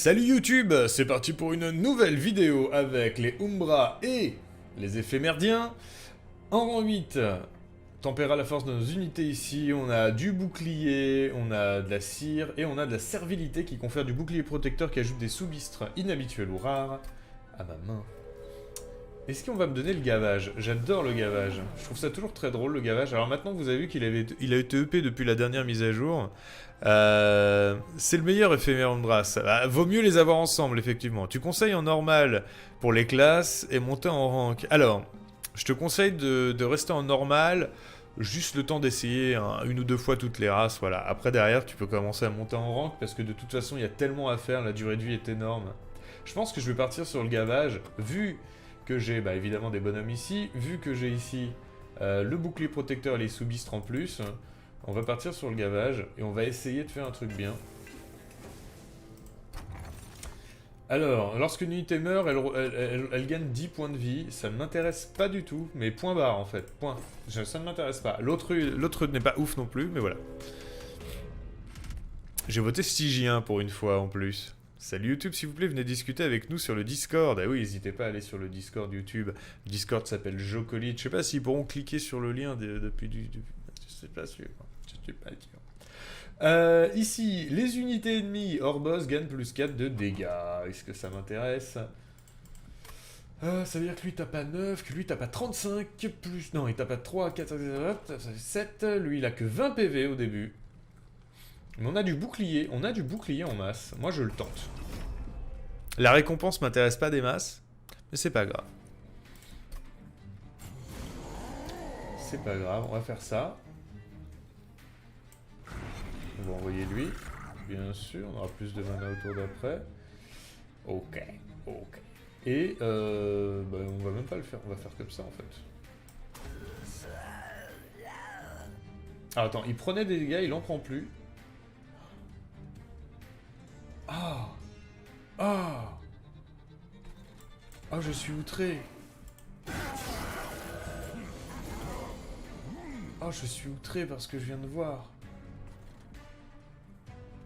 Salut YouTube, c'est parti pour une nouvelle vidéo avec les Umbra et les éphémerdiens. En rang 8, tempéra la force de nos unités ici, on a du bouclier, on a de la cire et on a de la servilité qui confère du bouclier protecteur qui ajoute des sous-bistres inhabituels ou rares à ma main. Est-ce qu'on va me donner le gavage? J'adore le gavage. Je trouve ça toujours très drôle le gavage. Alors maintenant que vous avez vu qu'il a été EP depuis la dernière mise à jour, c'est le meilleur éphémère Umbras. Vaut mieux les avoir ensemble, effectivement. Tu conseilles en normal pour les classes et monter en rank. Alors, je te conseille de rester en normal, juste le temps d'essayer une ou deux fois toutes les races. Voilà. Après, derrière, tu peux commencer à monter en rank parce que de toute façon, il y a tellement à faire, la durée de vie est énorme. Je pense que je vais partir sur le gavage, vu que j'ai évidemment des bonhommes ici, vu que j'ai ici le bouclier protecteur et les sous-bistres en plus, on va partir sur le gavage et on va essayer de faire un truc bien. Alors, lorsqu'une unité meurt, elle gagne 10 points de vie, ça ne m'intéresse pas du tout, mais point barre en fait, point. Ça ne m'intéresse pas. L'autre n'est pas ouf non plus, mais voilà. J'ai voté Stygien pour une fois en plus. Salut YouTube, s'il vous plaît, venez discuter avec nous sur le Discord. Ah oui, n'hésitez pas à aller sur le Discord YouTube. Le Discord s'appelle Jocolite. Je sais pas s'ils pourront cliquer sur le lien depuis du... Je sais pas sûr. Je suis pas sûr. Ici, les unités ennemies hors boss gagnent plus 4 de dégâts. Est-ce que ça m'intéresse? Ça veut dire que lui tape à 9, que lui tape à 35, plus... Non, il tape à 3, 4, 5, 7. Lui, il a que 20 PV au début. Mais on a du bouclier en masse. Moi, je le tente. La récompense m'intéresse pas des masses, mais c'est pas grave. C'est pas grave, on va faire ça. On va envoyer lui, bien sûr, on aura plus de mana autour d'après. Ok. Et on va même pas le faire, on va faire comme ça en fait. Ah, attends, il prenait des dégâts, il en prend plus. Ah, je suis outré. Oh, je suis outré parce que je viens de voir.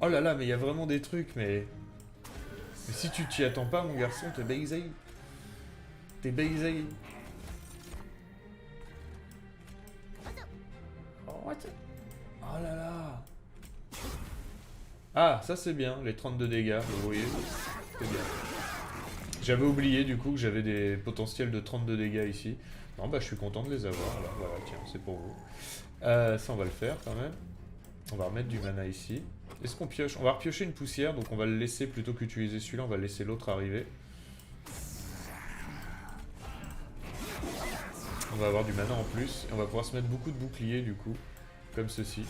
Oh là là, mais il y a vraiment des trucs, mais si tu t'y attends pas, mon garçon, t'es baisé. T'es baisé. Oh là là. Ah, ça c'est bien, les 32 dégâts, vous voyez. C'est bien. J'avais oublié du coup que j'avais des potentiels de 32 dégâts ici. Non, je suis content de les avoir. Alors voilà, tiens, c'est pour vous. Ça, on va le faire quand même. On va remettre du mana ici. Est-ce qu'on pioche? On va repiocher une poussière, donc on va le laisser plutôt qu'utiliser celui-là. On va laisser l'autre arriver. On va avoir du mana en plus. Et on va pouvoir se mettre beaucoup de boucliers du coup. Comme ceci.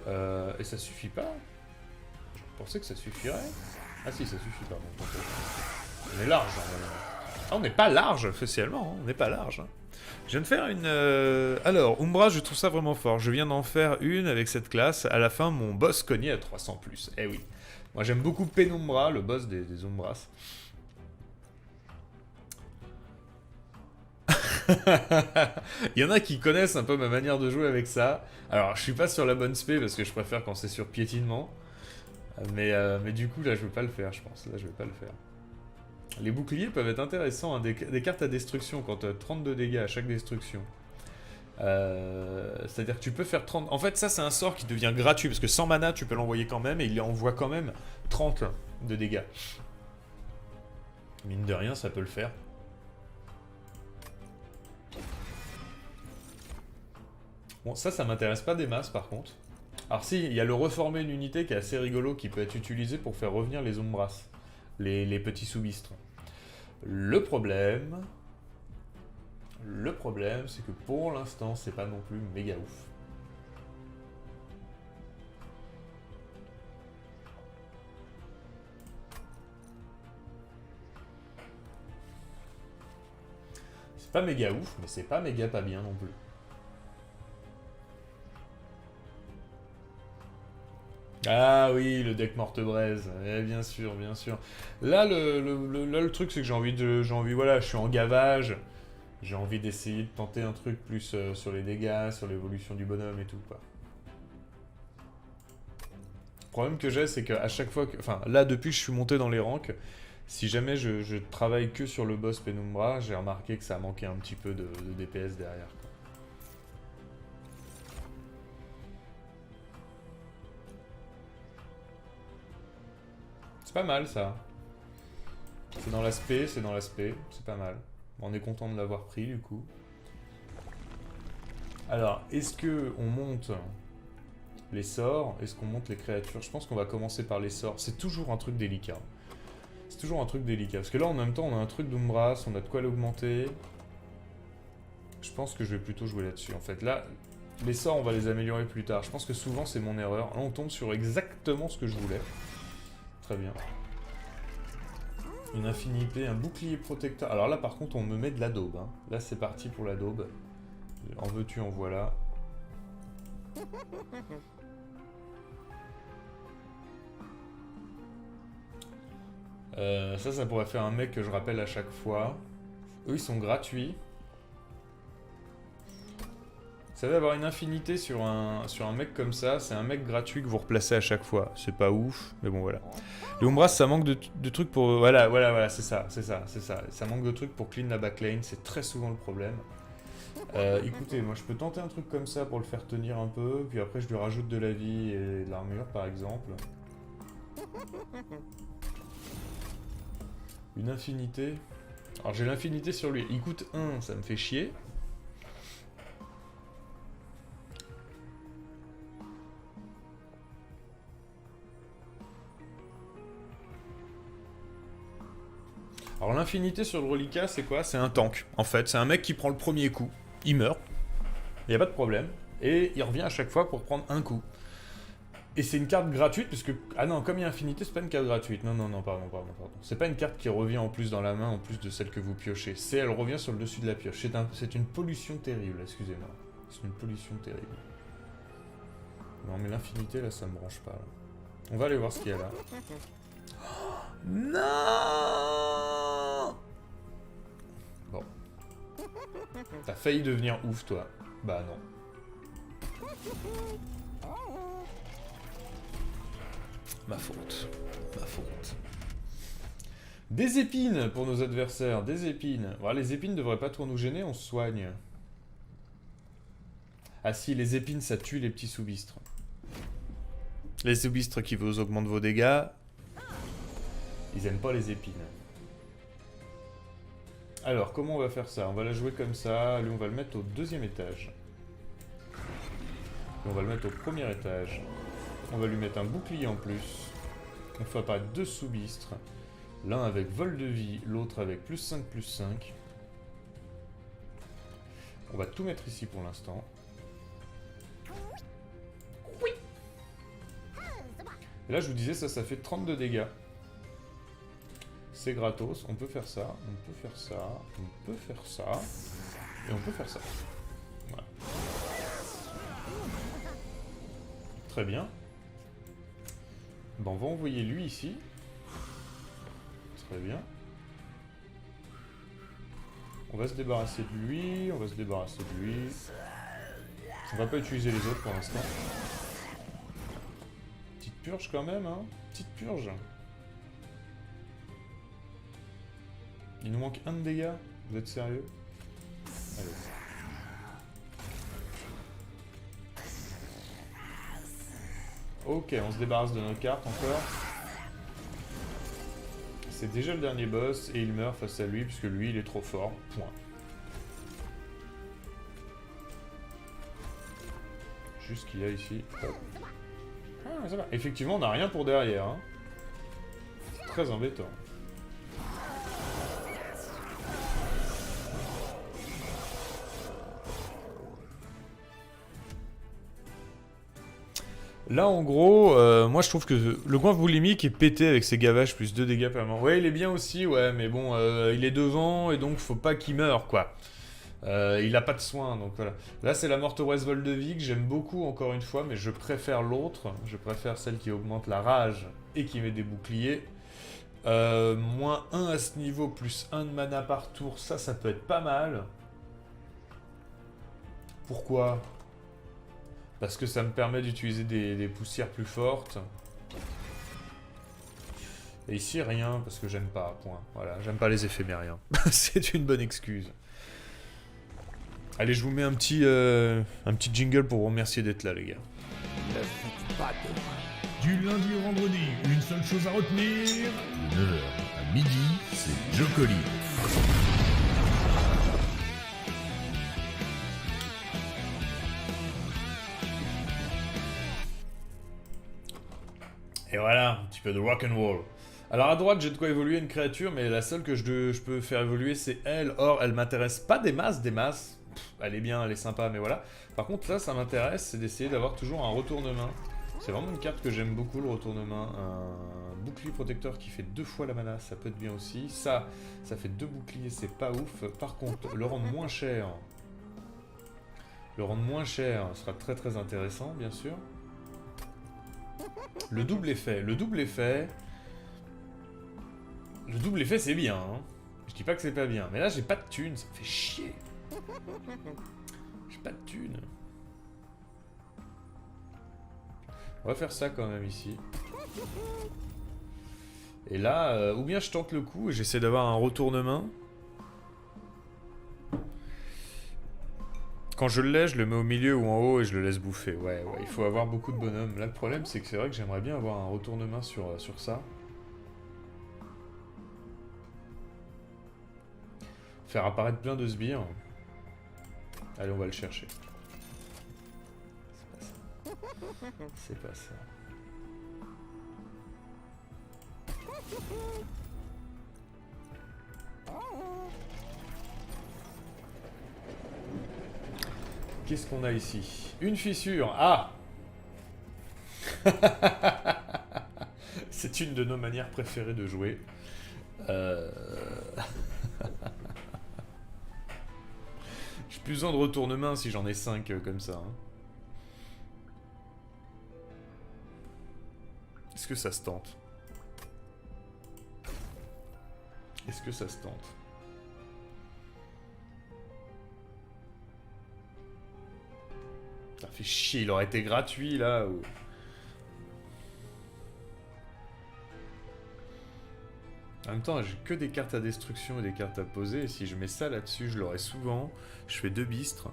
Et ça suffit pas? Je pensais que ça suffirait. Ah si, ça suffit pas. On est large. Ah, on n'est pas large, officiellement. On n'est pas large. Je viens de faire une... Alors, Umbra, je trouve ça vraiment fort. Je viens d'en faire une avec cette classe. À la fin, mon boss cognait à 300+. Eh oui. Moi, j'aime beaucoup Penumbra, le boss des Umbras. Il y en a qui connaissent un peu ma manière de jouer avec ça. Alors, je suis pas sur la bonne spé parce que je préfère quand c'est sur piétinement. Mais du coup, là, je veux pas le faire, je pense. Là, je vais pas le faire. Les boucliers peuvent être intéressants, hein. Des cartes à destruction quand tu as 32 dégâts à chaque destruction. C'est-à-dire que tu peux faire 30... En fait, ça, c'est un sort qui devient gratuit, parce que sans mana, tu peux l'envoyer quand même, et il envoie quand même 30 de dégâts. Mine de rien, ça peut le faire. Bon, ça m'intéresse pas des masses, par contre. Alors si, il y a le reformer une unité qui est assez rigolo, qui peut être utilisé pour faire revenir les Umbras. Les petits sous-bistres. Le problème, c'est que pour l'instant, c'est pas non plus méga ouf. C'est pas méga ouf, mais c'est pas méga pas bien non plus. Ah oui, le deck morte-braise, bien sûr, bien sûr. Là, le truc, c'est que voilà, je suis en gavage, j'ai envie d'essayer de tenter un truc plus sur les dégâts, sur l'évolution du bonhomme et tout, quoi. problème que j'ai, c'est qu'à chaque fois que... Enfin, là, depuis que je suis monté dans les ranks, si jamais je travaille que sur le boss Penumbra, j'ai remarqué que ça manquait un petit peu de DPS derrière, quoi. C'est pas mal, ça. C'est dans l'aspect, c'est pas mal. On est content de l'avoir pris, du coup. Alors, est-ce que on monte les sorts? Est-ce qu'on monte les créatures? Je pense qu'on va commencer par les sorts. C'est toujours un truc délicat. C'est toujours un truc délicat. Parce que là, en même temps, on a un truc d'Umbras, on a de quoi l'augmenter. Je pense que je vais plutôt jouer là-dessus, en fait. Là, les sorts, on va les améliorer plus tard. Je pense que souvent, c'est mon erreur. Là, on tombe sur exactement ce que je voulais. Très bien. Une infinité, un bouclier protecteur. Alors là, par contre, on me met de la daube, hein. Là, c'est parti pour la daube. En veux-tu, en voilà. Ça pourrait faire un mec que je rappelle à chaque fois. Eux, ils sont gratuits. Ça va avoir une infinité sur un mec comme ça. C'est un mec gratuit que vous replacez à chaque fois. C'est pas ouf, mais bon, voilà. Les Umbras, ça manque de trucs pour... Voilà, c'est ça. Ça manque de trucs pour clean la backlane. C'est très souvent le problème. Écoutez, moi, je peux tenter un truc comme ça pour le faire tenir un peu. Puis après, je lui rajoute de la vie et de l'armure, par exemple. Une infinité. Alors j'ai l'infinité sur lui. Il coûte 1, ça me fait chier. Alors l'infinité sur le reliquat, c'est quoi? C'est un tank, en fait. C'est un mec qui prend le premier coup. Il meurt. Il n'y a pas de problème. Et il revient à chaque fois pour prendre un coup. Et c'est une carte gratuite, parce que... Ah non, comme il y a infinité, c'est pas une carte gratuite. Non, pardon. C'est pas une carte qui revient en plus dans la main, en plus de celle que vous piochez. Elle revient sur le dessus de la pioche. C'est une pollution terrible, excusez-moi. C'est une pollution terrible. Non, mais l'infinité, là, ça me branche pas, là. On va aller voir ce qu'il y a là. Oh, non! Bon. T'as failli devenir ouf, toi. Bah non. Ma faute. Des épines pour nos adversaires, des épines. Voilà, les épines ne devraient pas trop nous gêner, on se soigne. Ah si, les épines, ça tue les petits soubistres. Les soubistres qui vous augmentent vos dégâts, ils aiment pas les épines. Alors, comment on va faire ça? On va la jouer comme ça. Lui, on va le mettre au 2e étage. Et on va le mettre au 1er étage. On va lui mettre un bouclier en plus. On fait pas 2 soubistres. L'un avec vol de vie, l'autre avec plus 5. On va tout mettre ici pour l'instant. Oui. Et là, je vous disais, ça fait 32 dégâts. C'est gratos. On peut faire ça, on peut faire ça, on peut faire ça. Et on peut faire ça. Voilà. Très bien. Ben, on va envoyer lui ici. Très bien. On va se débarrasser de lui, on va pas utiliser les autres pour l'instant. Petite purge quand même, hein. Petite purge. Il nous manque 1 de dégâts. Vous êtes sérieux? Allez. Ok, on se débarrasse de nos cartes encore. C'est déjà le dernier boss et il meurt face à lui puisque lui il est trop fort. Point. Juste qu'il y a ici. Hop. Ah, ça va. Effectivement, on n'a rien pour derrière. Hein. Très embêtant. Là, en gros, moi je trouve que le coin boulimique est pété avec ses gavages plus 2 dégâts permanents. Ouais, il est bien aussi, ouais, mais bon, il est devant et donc faut pas qu'il meure, quoi. Il a pas de soin, donc voilà. Là, c'est la Mortorez Vol de vie que j'aime beaucoup, encore une fois, mais je préfère l'autre. Je préfère celle qui augmente la rage et qui met des boucliers. Moins 1 à ce niveau, plus 1 de mana par tour, ça peut être pas mal. Pourquoi ? Parce que ça me permet d'utiliser des poussières plus fortes. Et ici, rien, parce que j'aime pas, point. Voilà, j'aime pas les éphémériens. C'est une bonne excuse. Allez, je vous mets un petit jingle pour vous remercier d'être là, les gars. Ne faites pas de moi. Du lundi au vendredi, une seule chose à retenir. De 9h à midi, c'est Jocoli. Et voilà, un petit peu de rock'n'roll. Alors à droite, j'ai de quoi évoluer une créature, mais la seule que je peux faire évoluer, c'est elle. Or, elle m'intéresse pas des masses. Pff, elle est bien, elle est sympa, mais voilà. Par contre, là, ça m'intéresse, c'est d'essayer d'avoir toujours un retourne-main. C'est vraiment une carte que j'aime beaucoup, le retourne-main. Un bouclier protecteur qui fait 2 fois la mana, ça peut être bien aussi. Ça fait 2 boucliers, c'est pas ouf. Par contre, le rendre moins cher... Le rendre moins cher sera très très intéressant, bien sûr. Le double effet. Le double effet, c'est bien. Hein. Je dis pas que c'est pas bien. Mais là, j'ai pas de thunes. Ça me fait chier. J'ai pas de thunes. On va faire ça quand même ici. Et là, ou bien je tente le coup et j'essaie d'avoir un retourne-main. Quand je l'ai, je le mets au milieu ou en haut et je le laisse bouffer. Ouais, il faut avoir beaucoup de bonhommes. Là, le problème, c'est que c'est vrai que j'aimerais bien avoir un retourne-main sur ça. Faire apparaître plein de sbires. Allez, on va le chercher. C'est pas ça. C'est pas ça. Qu'est-ce qu'on a ici? Une fissure. Ah! C'est une de nos manières préférées de jouer. J'ai plus besoin de retourne-main si j'en ai 5 comme ça. Hein. Est-ce que ça se tente? Est-ce que ça se tente? Ça fait chier, il aurait été gratuit là. Ou... En même temps, j'ai que des cartes à destruction et des cartes à poser. Et si je mets ça là-dessus, je l'aurai souvent. Je fais 2 bistres.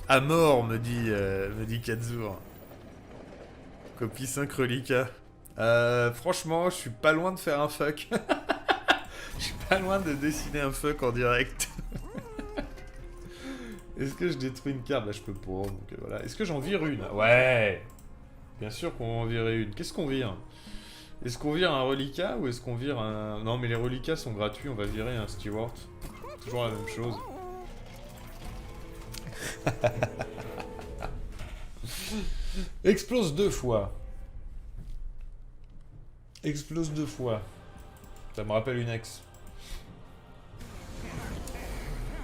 À mort, me dit Kazur. Copie 5 reliquats. Franchement, je suis pas loin de faire un fuck. Je suis pas loin de dessiner un fuck en direct. Est-ce que je détruis une carte? Là, je peux pas. Donc voilà. Est-ce que j'en vire une? Ouais. Bien sûr qu'on va en virer une. Qu'est-ce qu'on vire? Est-ce qu'on vire un reliquat ou est-ce qu'on vire un... Non, mais les reliquats sont gratuits. On va virer un Steward. Toujours la même chose. Explose 2 fois. Explose 2 fois. Ça me rappelle une ex.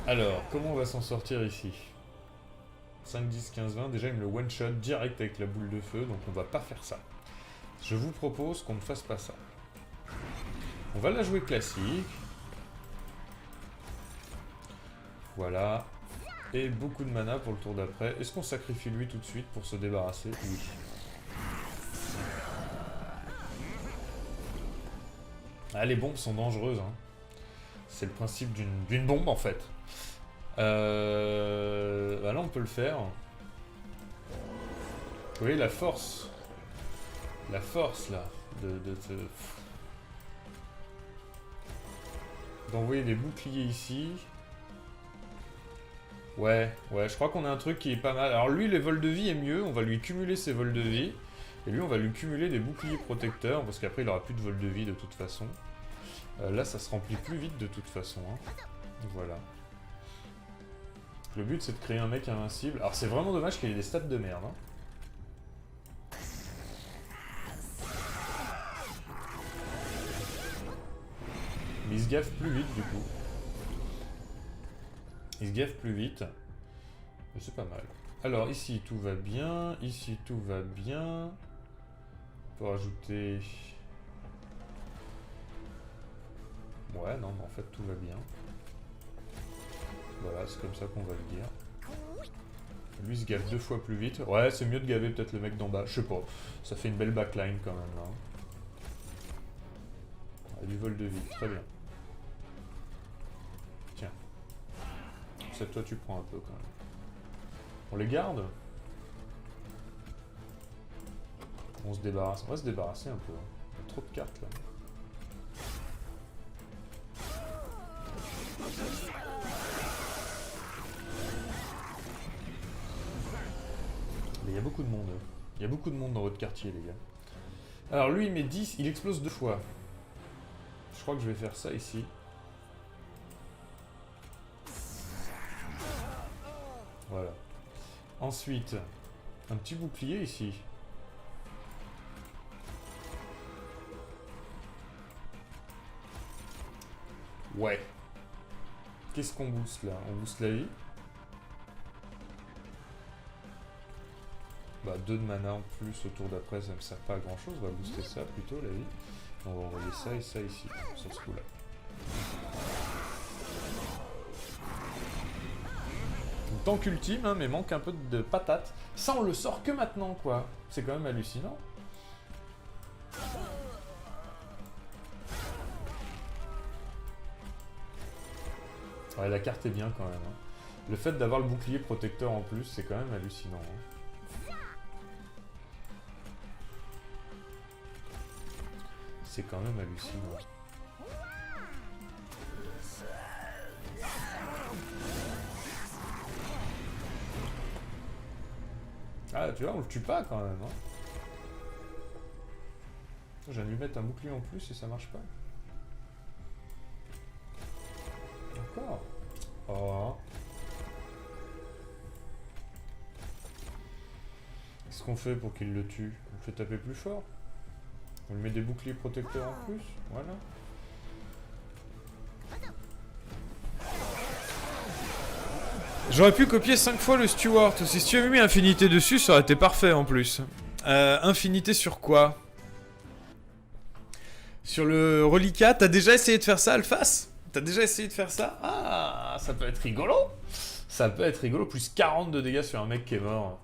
Alors, comment on va s'en sortir ici? 5, 10, 15, 20. Déjà, il me le one-shot direct avec la boule de feu, donc on va pas faire ça. Je vous propose qu'on ne fasse pas ça. On va la jouer classique. Voilà. Et beaucoup de mana pour le tour d'après. Est-ce qu'on sacrifie lui tout de suite pour se débarrasser? Oui. Ah, les bombes sont dangereuses. Hein. C'est le principe d'une bombe, en fait. Bah là, on peut le faire. Vous voyez la force. La force, là. D'envoyer des boucliers ici. Ouais, je crois qu'on a un truc qui est pas mal. Alors lui, les vols de vie est mieux. On va lui cumuler ses vols de vie. Et lui, on va lui cumuler des boucliers protecteurs. Parce qu'après, il aura plus de vols de vie de toute façon. Là, ça se remplit plus vite de toute façon. Hein. Voilà. Le but, c'est de créer un mec invincible. Alors, c'est vraiment dommage qu'il ait des stats de merde. Hein. Mais il se gaffe plus vite, du coup. Il se gaffe plus vite. Mais c'est pas mal. Alors, ici, tout va bien. Ici, tout va bien. On peut rajouter... Ouais, non, mais en fait, tout va bien. Voilà, c'est comme ça qu'on va le dire. Lui, il se gave 2 fois plus vite. Ouais, c'est mieux de gaver peut-être le mec d'en bas. Je sais pas. Ça fait une belle backline quand même, là. Ah, du vol de vie. Très bien. Tiens. Ça, toi, tu prends un peu, quand même. On les garde? On se débarrasse. On va se débarrasser un peu. Il y a trop de cartes, là. Il y a beaucoup de monde. Il y a beaucoup de monde dans votre quartier, les gars. Alors lui, il met 10, il explose 2 fois. Je crois que je vais faire ça ici. Voilà. Ensuite, un petit bouclier ici. Ouais. Qu'est-ce qu'on booste là? On booste la vie. Bah 2 de mana en plus au tour d'après, ça me sert pas à grand chose. On va booster ça plutôt, la vie. On va envoyer ça et ça ici, sur ce coup là. Tank ultime, hein, mais manque un peu de patate. Ça on le sort que maintenant quoi. C'est quand même hallucinant. Ouais, la carte est bien quand même. Hein. Le fait d'avoir le bouclier protecteur en plus, c'est quand même hallucinant. Hein. C'est quand même hallucinant. Ah, tu vois, on le tue pas quand même. Hein. J'ai lui mettre un bouclier en plus et ça marche pas. Encore. Oh. Qu'est-ce qu'on fait pour qu'il le tue? On le fait taper plus fort? On lui met des boucliers protecteurs en plus? Voilà. J'aurais pu copier 5 fois le Steward aussi. Si tu avais mis Infinité dessus, ça aurait été parfait en plus. Infinité sur quoi? Sur le reliquat, t'as déjà essayé de faire ça, Alphas? T'as déjà essayé de faire ça? Ah, ça peut être rigolo. Ça peut être rigolo. Plus 40 de dégâts sur un mec qui est mort.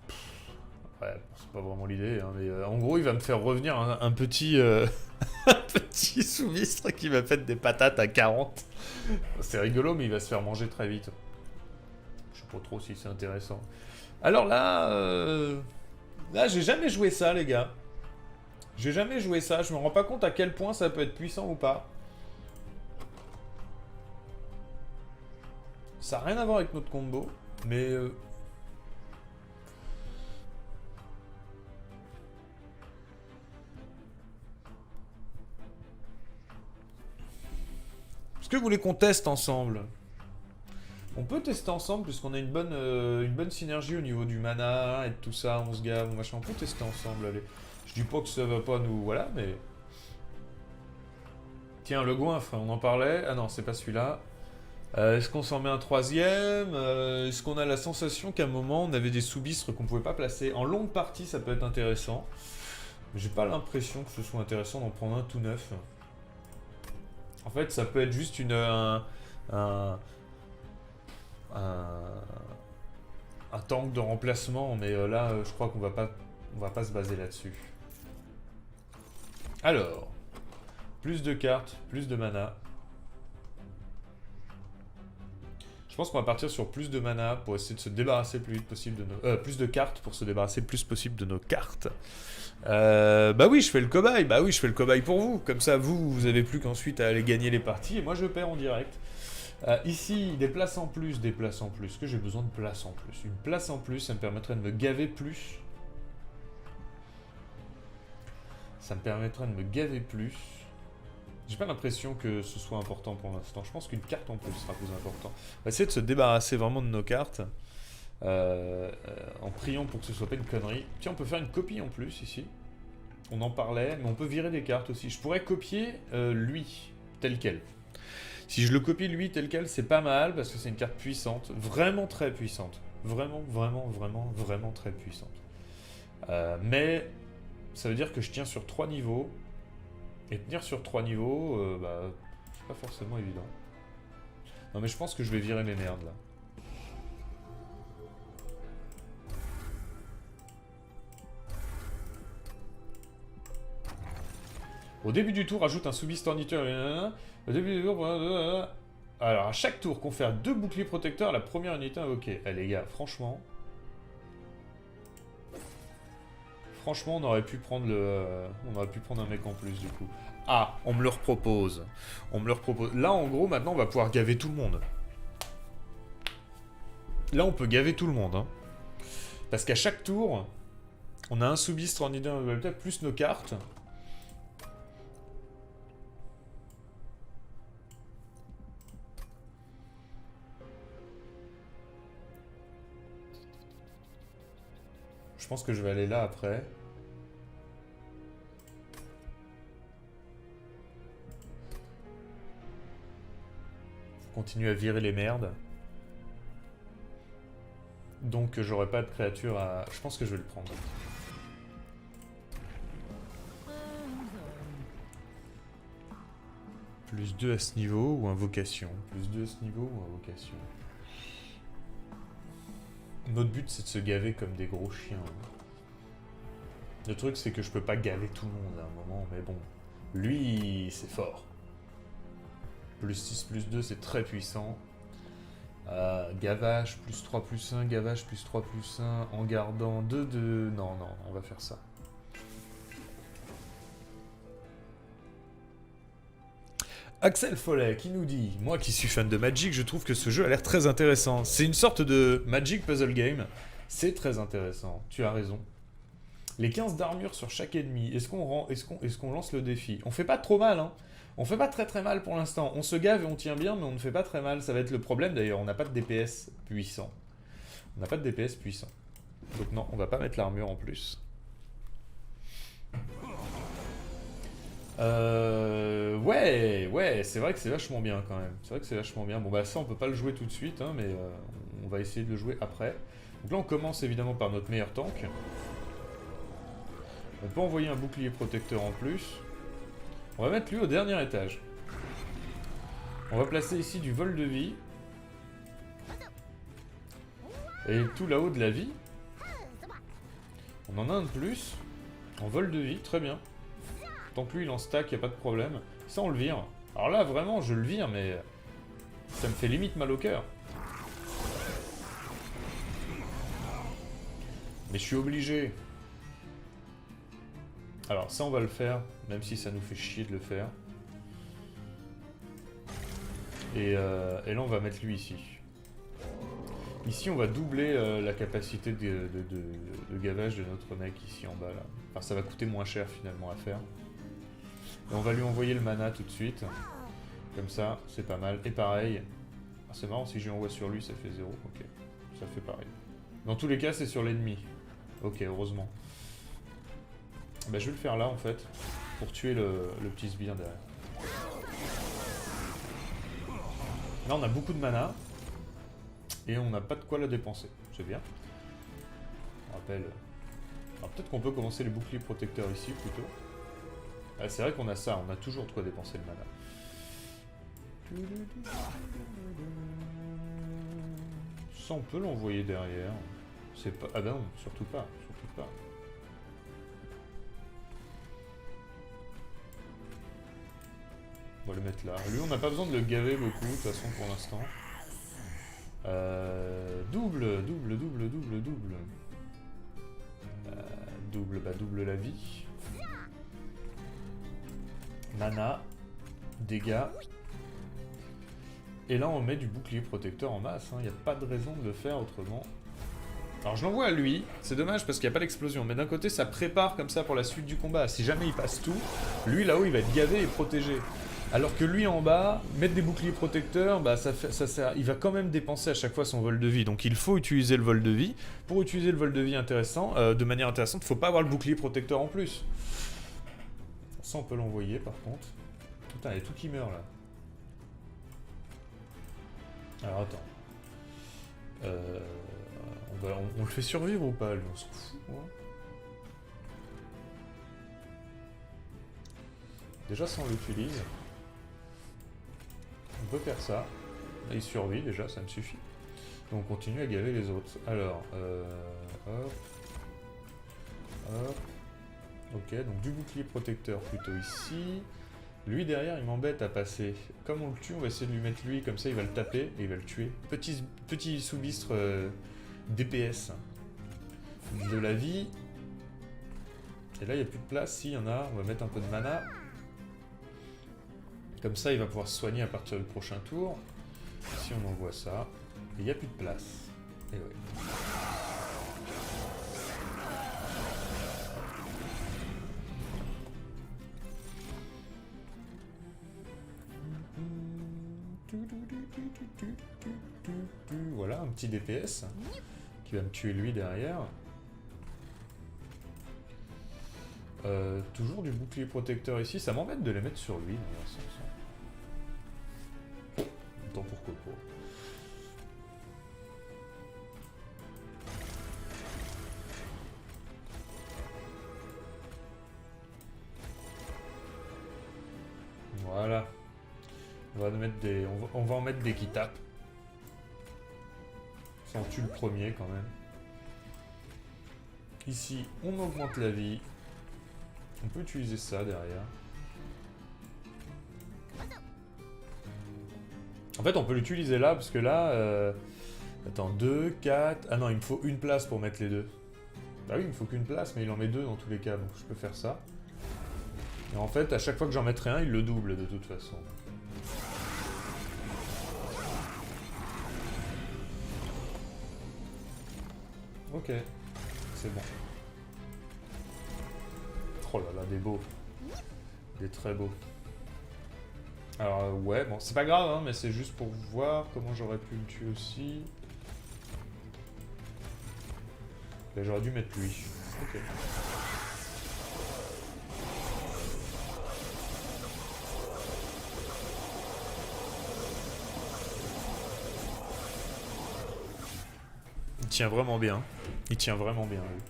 Ouais, c'est pas vraiment l'idée, hein, mais en gros, il va me faire revenir un petit, un petit sous-mistre qui va mettre des patates à 40. C'est rigolo, mais il va se faire manger très vite. Je sais pas trop si c'est intéressant. Alors là, là, j'ai jamais joué ça, les gars. J'ai jamais joué ça. Je me rends pas compte à quel point ça peut être puissant ou pas. Ça n'a rien à voir avec notre combo, mais... Est-ce que vous voulez qu'on teste ensemble? On peut tester ensemble puisqu'on a une bonne synergie au niveau du mana et de tout ça, on se gave, machin. On peut tester ensemble, allez. Je dis pas que ça va pas nous... Voilà, mais... Tiens, le goinfre, on en parlait. Ah non, c'est pas celui-là. Est-ce qu'on s'en met un troisième? Est-ce qu'on a la sensation qu'à un moment, on avait des sous-bistres qu'on pouvait pas placer? En longue partie, ça peut être intéressant. Mais j'ai pas l'impression que ce soit intéressant d'en prendre un tout neuf. En fait, ça peut être juste un tank de remplacement, mais là, je crois qu'on va pas se baser là-dessus. Alors, plus de cartes, plus de mana. Je pense qu'on va partir sur plus de mana pour essayer de se débarrasser le plus vite possible de nos... plus de cartes pour se débarrasser le plus possible de nos cartes. Bah oui, je fais le cobaye. Bah oui, je fais le cobaye pour vous. Comme ça, vous avez plus qu'ensuite à aller gagner les parties et moi je perds en direct. Ici, des places en plus, des places en plus. Est-ce que j'ai besoin de places en plus? Une place en plus, ça me permettrait de me gaver plus. Ça me permettrait de me gaver plus. J'ai pas l'impression que ce soit important pour l'instant. Je pense qu'une carte en plus sera plus important. On va essayer de se débarrasser vraiment de nos cartes. En priant pour que ce soit pas une connerie. Tiens, on peut faire une copie en plus ici. On en parlait, mais on peut virer des cartes aussi. Je pourrais copier lui, tel quel. Si je le copie lui tel quel, c'est pas mal parce que c'est une carte puissante. Vraiment très puissante. Vraiment, vraiment, vraiment, vraiment très puissante. Mais ça veut dire que je tiens sur 3 niveaux. Et tenir sur 3 niveaux, bah, c'est pas forcément évident. Non mais je pense que je vais virer les merdes là. Au début du tour, ajoute un sous-beast torniteur. Au début du tour... Alors, à chaque tour, confère 2 boucliers protecteurs à la première unité invoquée. Eh les gars, franchement... Franchement, on aurait pu prendre un mec en plus, du coup. Ah, on me le repropose. On me le repropose. Là, en gros, maintenant, on va pouvoir gaver tout le monde. Là, on peut gaver tout le monde, hein. Parce qu'à chaque tour, on a un sous-beast en idée plus nos cartes. Je pense que je vais aller là après. Faut continuer à virer les merdes. Donc j'aurai pas de créature à... Je pense que je vais le prendre. Plus 2 à ce niveau ou invocation. Plus 2 à ce niveau ou invocation. Notre but c'est de se gaver comme des gros chiens. Le truc c'est que je peux pas gaver tout le monde à un moment, mais bon. Lui c'est fort. Plus 6, plus 2 c'est très puissant. Gavage plus 3 plus 1, gavage plus 3 plus 1, en gardant 2 de... Non, non, on va faire ça. Axel Follet qui nous dit « Moi qui suis fan de Magic, je trouve que ce jeu a l'air très intéressant. C'est une sorte de Magic Puzzle Game. C'est très intéressant, tu as raison. Les 15 d'armure sur chaque ennemi, est-ce qu'on lance le défi? On fait pas trop mal, hein. On fait pas très mal pour l'instant. On se gave et on tient bien, mais on ne fait pas très mal. Ça va être le problème d'ailleurs, on n'a pas de DPS puissant. On n'a pas de DPS puissant. Donc non, on va pas mettre l'armure en plus. Ouais, c'est vrai que c'est vachement bien quand même. C'est vrai que c'est vachement bien. Bon bah ça on peut pas le jouer tout de suite, hein, mais on va essayer de le jouer après. Donc là on commence évidemment par notre meilleur tank. On peut envoyer un bouclier protecteur en plus. On va mettre lui au dernier étage. On va placer ici du vol de vie. Et tout là-haut de la vie. On en a un de plus. En vol de vie, très bien. Tant que lui il en stack, y a pas de problème. Ça on le vire. Alors là vraiment je le vire mais ça me fait limite mal au cœur. Mais je suis obligé. Alors ça on va le faire, même si ça nous fait chier de le faire. Et là on va mettre lui ici. Ici on va doubler la capacité de gavage de notre mec ici en bas là. Enfin ça va coûter moins cher finalement à faire. Et on va lui envoyer le mana tout de suite. Comme ça, c'est pas mal. Et pareil. Ah, c'est marrant, si je lui envoie sur lui, ça fait 0. Ok, ça fait pareil. Dans tous les cas, c'est sur l'ennemi. Ok, heureusement. Bah, je vais le faire là, en fait. Pour tuer le petit sbire derrière. Là, on a beaucoup de mana. Et on n'a pas de quoi la dépenser. C'est bien. On rappelle... Alors peut-être qu'on peut commencer les boucliers protecteurs ici, plutôt. Ah, c'est vrai qu'on a ça, on a toujours de quoi dépenser le mana. Ça, on peut l'envoyer derrière. C'est pas... Ah ben non, surtout pas, surtout pas. On va le mettre là. Lui, on n'a pas besoin de le gaver beaucoup, de toute façon, pour l'instant. Double. Double la vie. Mana, dégâts. Et là on met du bouclier protecteur en masse, il n'y a pas de raison de le faire autrement. Alors je l'envoie à lui, c'est dommage parce qu'il n'y a pas l'explosion, mais d'un côté ça prépare comme ça pour la suite du combat. Si jamais il passe tout, lui là-haut il va être gavé et protégé. Alors que lui en bas, mettre des boucliers protecteurs, bah ça sert, il va quand même dépenser à chaque fois son vol de vie. Donc il faut utiliser le vol de vie. Pour utiliser le vol de vie de manière intéressante, il ne faut pas avoir le bouclier protecteur en plus. Ça on peut l'envoyer par contre. Putain, il y a tout qui meurt là. Alors attends. On le fait survivre ou pas lui? On s'en fout. Ouais. Déjà ça on l'utilise. On peut faire ça. Là il survit déjà, ça me suffit. Donc on continue à gaver les autres. Alors, hop. Hop. Ok, donc du bouclier protecteur plutôt ici. Lui derrière, il m'embête à passer. Comme on le tue, on va essayer de lui mettre lui, comme ça il va le taper et il va le tuer. Petit sous-bistre DPS de la vie. Et là, il n'y a plus de place. Si, il y en a. On va mettre un peu de mana. Comme ça, il va pouvoir se soigner à partir du prochain tour. Si on envoie ça. Et il n'y a plus de place. Et ouais. Voilà, un petit DPS qui va me tuer lui derrière. Toujours du bouclier protecteur ici, ça m'embête de les mettre sur lui. Tant pourquoi pas. Voilà. On va en mettre des qui tapent. Ça en tue le premier quand même. Ici, on augmente la vie. On peut utiliser ça derrière. En fait, on peut l'utiliser là, parce que là... Attends, 2, 4... Ah non, il me faut une place pour mettre les deux. Bah oui, il me faut qu'une place, mais il en met deux dans tous les cas, donc je peux faire ça. Et en fait, à chaque fois que j'en mettrai un, il le double de toute façon. Ok, c'est bon. Oh là là, des beaux. Des très beaux. Alors ouais, bon, c'est pas grave, hein, mais c'est juste pour voir comment j'aurais pu le tuer aussi. Là, j'aurais dû mettre lui. Ok. Il tient vraiment bien. Il tient vraiment bien, lui.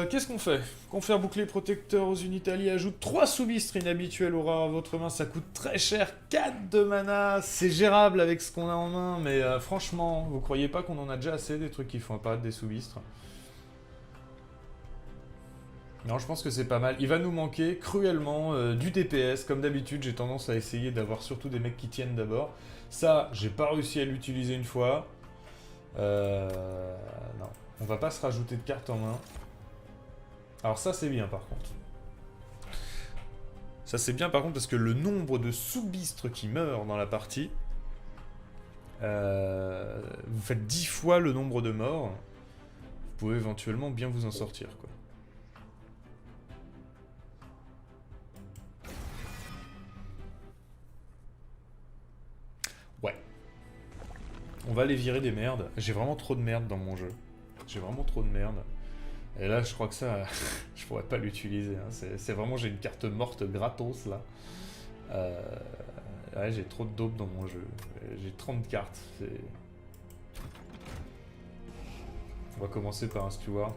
Qu'est-ce qu'on fait? Confère bouclier protecteur aux unités alliées, ajoute 3 sous-bistres inhabituels au rare à votre main, ça coûte très cher, 4 de mana, c'est gérable avec ce qu'on a en main, mais franchement, vous croyez pas qu'on en a déjà assez des trucs qui font apparaître des sous-bistres? Non, je pense que c'est pas mal. Il va nous manquer cruellement du DPS, comme d'habitude, j'ai tendance à essayer d'avoir surtout des mecs qui tiennent d'abord. Ça, j'ai pas réussi à l'utiliser une fois. Non, on va pas se rajouter de cartes en main. Alors ça c'est bien par contre. Ça c'est bien par contre parce que le nombre de sous-bistres qui meurent dans la partie, vous faites 10 fois le nombre de morts, vous pouvez éventuellement bien vous en sortir quoi. Ouais. On va les virer des merdes. J'ai vraiment trop de merde dans mon jeu. J'ai vraiment trop de merde. Et là, je crois que ça, je pourrais pas l'utiliser. Hein. C'est vraiment, j'ai une carte morte gratos là. Ouais, j'ai trop de dope dans mon jeu. J'ai 30 cartes. On va commencer par un Steward.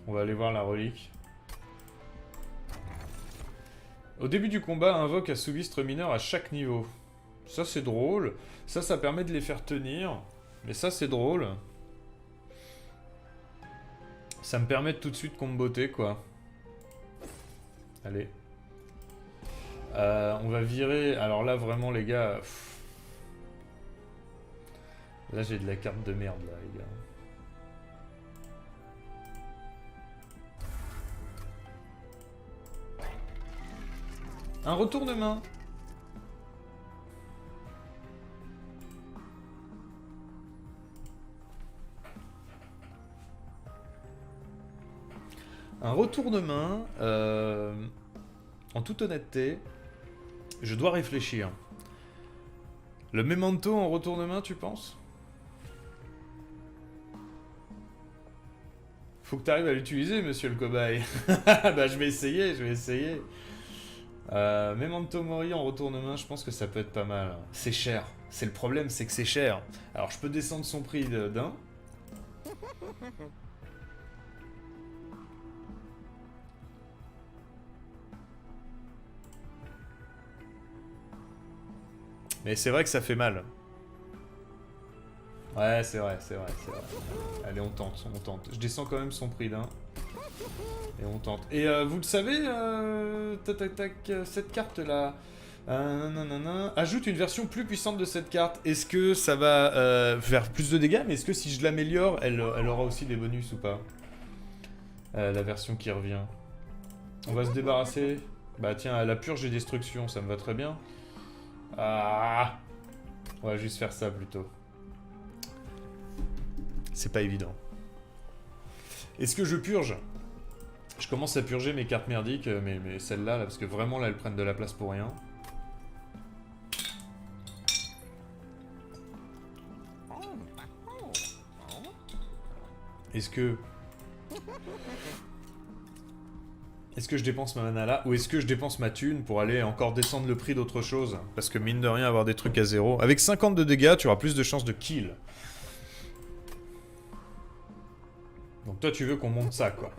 On va aller voir la relique. Au début du combat, invoque un sous-bistre mineur à chaque niveau. Ça, c'est drôle. Ça permet de les faire tenir. Mais ça, c'est drôle. Ça me permet de tout de suite comboter, quoi. Allez. On va virer... Alors là, vraiment, les gars... Là, j'ai de la carte de merde, là, les gars. Un retour de main. Un retour de main, en toute honnêteté, je dois réfléchir. Le memento en retour de main, tu penses? Faut que tu arrives à l'utiliser, monsieur le cobaye. Bah, je vais essayer. Memento Mori en retour de main, je pense que ça peut être pas mal. C'est cher. C'est le problème, c'est que c'est cher. Alors, je peux descendre son prix d'un. Mais c'est vrai que ça fait mal. Ouais, c'est vrai, c'est vrai, c'est vrai. Allez, on tente, on tente. Je descends quand même son prix d'un. Et on tente. Et vous le savez, tac tac tac, cette carte là, ajoute une version plus puissante de cette carte. Est-ce que ça va faire plus de dégâts, mais est-ce que si je l'améliore, elle aura aussi des bonus ou pas? La version qui revient. On va se débarrasser. Bah tiens, la purge et destruction, ça me va très bien. Ah, on va juste faire ça plutôt. C'est pas évident. Est-ce que je purge? Je commence à purger mes cartes merdiques, mais celles-là, là, parce que vraiment, là, elles prennent de la place pour rien. Est-ce que je dépense ma mana là, ou est-ce que je dépense ma thune pour aller encore descendre le prix d'autre chose? Parce que mine de rien, avoir des trucs à zéro. Avec 50 de dégâts, tu auras plus de chances de kill. Donc toi, tu veux qu'on monte ça, quoi.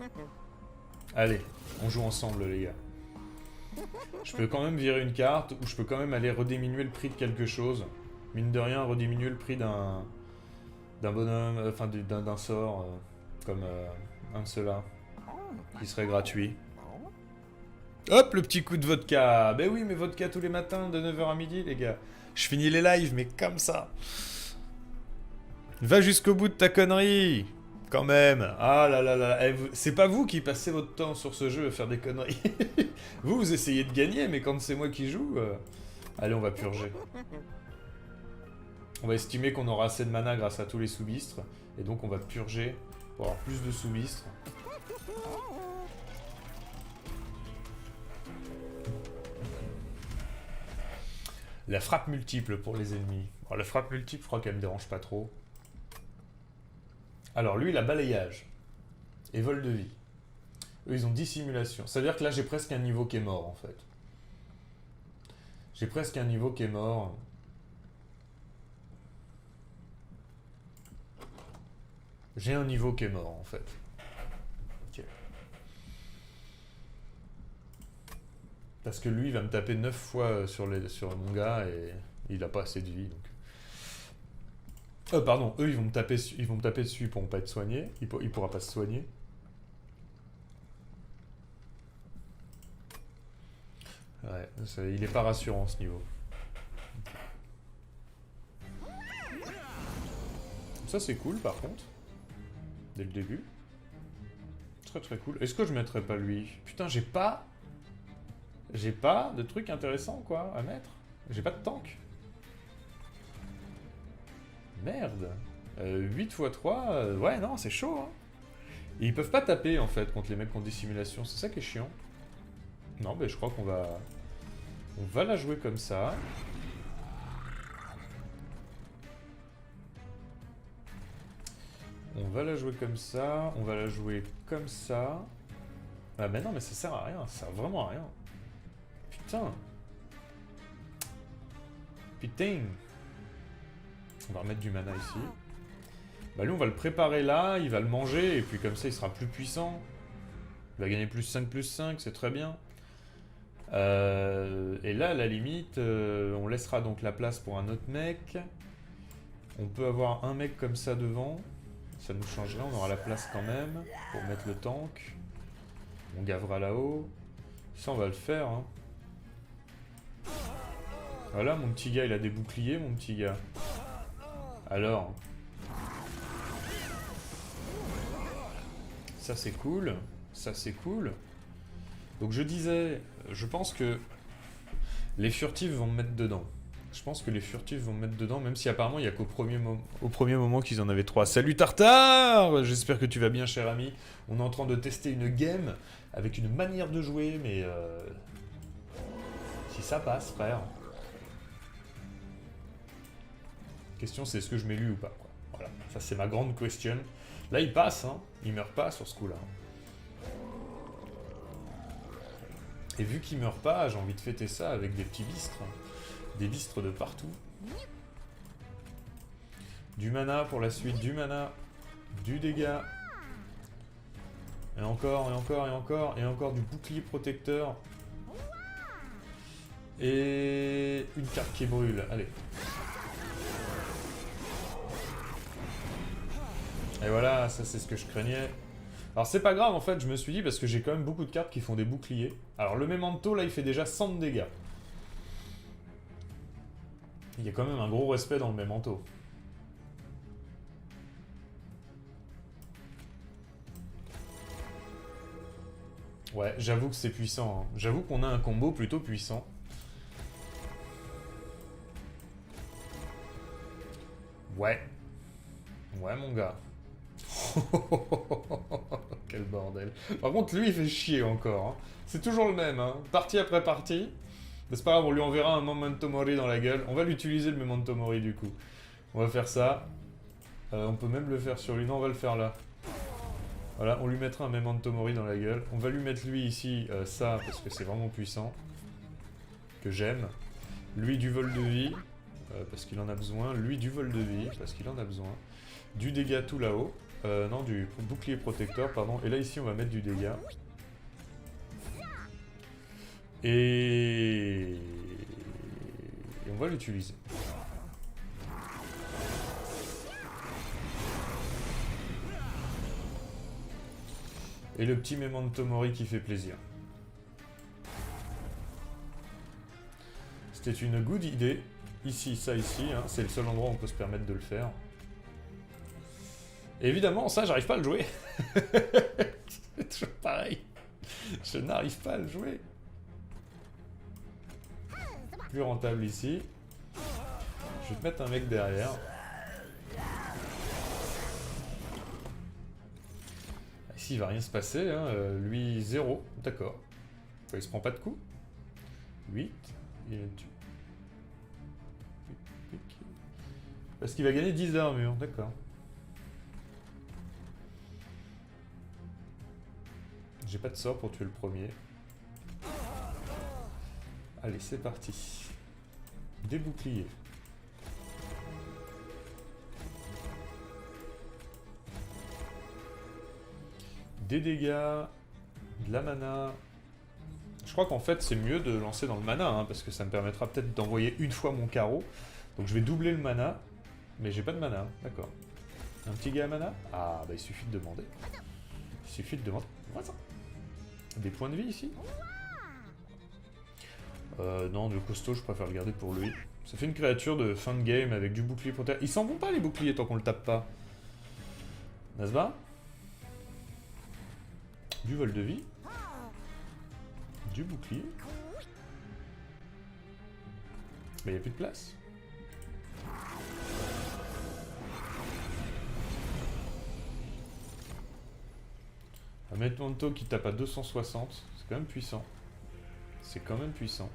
Allez, on joue ensemble, les gars. Je peux quand même virer une carte, ou je peux quand même aller rediminuer le prix de quelque chose. Mine de rien, rediminuer le prix d'un bonhomme, enfin d'un sort, comme un de ceux-là, qui serait gratuit. Hop, le petit coup de vodka. Ben oui, mais vodka tous les matins, de 9h à midi, les gars. Je finis les lives, mais comme ça. Va jusqu'au bout de ta connerie. Quand même. Ah là là là. Eh, c'est pas vous qui passez votre temps sur ce jeu à faire des conneries. vous essayez de gagner, mais quand c'est moi qui joue... Allez, on va purger. On va estimer qu'on aura assez de mana grâce à tous les sous-bistres. Et donc on va purger pour avoir plus de sous-bistres. La frappe multiple pour les ennemis. Alors, la frappe multiple, je crois qu'elle me dérange pas trop. Alors lui, il a balayage. Et vol de vie. Eux, ils ont dissimulation. Ça veut dire que là, j'ai presque un niveau qui est mort, en fait. J'ai presque un niveau qui est mort. J'ai un niveau qui est mort, en fait. Ok. Parce que lui, il va me taper 9 fois sur mon gars et il a pas assez de vie, donc... pardon, eux ils vont me taper dessus, ils pourront pas être soignés, il pourra pas se soigner. Ouais, il est pas rassurant ce niveau. Ça c'est cool par contre, dès le début. Très très cool. Est-ce que je mettrais pas lui? Putain, j'ai pas de truc intéressant quoi à mettre. J'ai pas de tank. Merde. 8 x 3, ouais, non, c'est chaud, hein. Et ils peuvent pas taper, en fait, contre les mecs qui ont des simulations. C'est ça qui est chiant. Non, mais je crois qu'on va... On va la jouer comme ça. On va la jouer comme ça. On va la jouer comme ça. Ah, mais non, mais ça sert à rien. Ça sert vraiment à rien. Putain. Putain. On va remettre du mana ici. Bah lui on va le préparer là, il va le manger, et puis comme ça il sera plus puissant. Il va gagner plus 5, c'est très bien. Et là à la limite, on laissera donc la place pour un autre mec. On peut avoir un mec comme ça devant. Ça nous changerait, on aura la place quand même pour mettre le tank. On gavera là-haut. Ça on va le faire, hein. Voilà, mon petit gars il a des boucliers, mon petit gars. Alors, ça c'est cool, ça c'est cool. Donc je disais, je pense que les furtifs vont me mettre dedans. Je pense que les furtifs vont me mettre dedans, même si apparemment il n'y a qu'au premier moment qu'ils en avaient 3. Salut Tartare! J'espère que tu vas bien, cher ami. On est en train de tester une game avec une manière de jouer, mais si ça passe, frère. La question c'est est-ce que je mets lui ou pas, quoi. Voilà, ça c'est ma grande question. Là il passe, hein. Il meurt pas sur ce coup-là. Et vu qu'il meurt pas, j'ai envie de fêter ça avec des petits bistres. Des bistres de partout. Du mana pour la suite, du mana, du dégât. Et encore, et encore, et encore, et encore du bouclier protecteur. Et une carte qui brûle, allez. Et voilà, ça c'est ce que je craignais. Alors c'est pas grave en fait, je me suis dit, parce que j'ai quand même beaucoup de cartes qui font des boucliers. Alors le Memento là il fait déjà 100 de dégâts. Il y a quand même un gros respect dans le Memento. Ouais, j'avoue que c'est puissant. Hein. J'avoue qu'on a un combo plutôt puissant. Ouais. Ouais mon gars. Quel bordel. Par contre, lui, il fait chier encore. Hein. C'est toujours le même, hein. Partie après partie. Mais c'est pas grave, on lui enverra un Memento Mori dans la gueule. On va l'utiliser, le Memento Mori, du coup. On va faire ça. On peut même le faire sur lui. Non, on va le faire là. Voilà, on lui mettra un Memento Mori dans la gueule. On va lui mettre lui ici, ça, parce que c'est vraiment puissant. Que j'aime. Lui, du vol de vie. Parce qu'il en a besoin. Lui, du vol de vie. Parce qu'il en a besoin. Du dégât tout là-haut. Non, du bouclier protecteur, pardon. Et là, ici, on va mettre du dégât. Et on va l'utiliser. Et le petit Memento Mori qui fait plaisir. C'était une good idée. Ici, ça ici, hein, c'est le seul endroit où on peut se permettre de le faire. Et évidemment, ça, j'arrive pas à le jouer. C'est toujours pareil. Je n'arrive pas à le jouer. Plus rentable ici. Je vais te mettre un mec derrière. Ici, il va rien se passer. Hein. Lui, 0. D'accord. Il se prend pas de coup. 8. Il est dessus. Parce qu'il va gagner 10 d'armure. D'accord. J'ai pas de sort pour tuer le premier. Allez, c'est parti. Des boucliers. Des dégâts. De la mana. Je crois qu'en fait, c'est mieux de lancer dans le mana, hein, parce que ça me permettra peut-être d'envoyer une fois mon carreau. Donc je vais doubler le mana. Mais j'ai pas de mana, d'accord. Un petit gars à mana? Ah, bah il suffit de demander. Il suffit de demander. Voilà. Des points de vie ici? Non, le costaud, je préfère le garder pour lui. Ça fait une créature de fin de game avec du bouclier protecteur. Ils s'en vont pas les boucliers tant qu'on le tape pas. Nasba? Du vol de vie. Du bouclier. Mais il n'y a plus de place. On va mettre Manto qui tape à 260. C'est quand même puissant. C'est quand même puissant.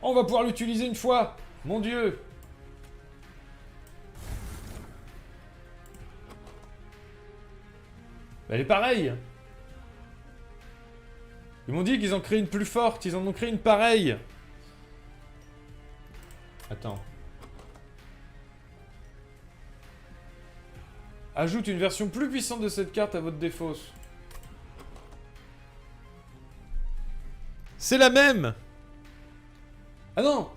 On va pouvoir l'utiliser une fois! Mon Dieu! Bah, elle est pareille! Ils m'ont dit qu'ils ont créé une plus forte. Ils en ont créé une pareille. Attends. Ajoute une version plus puissante de cette carte à votre défausse. C'est la même! Ah non!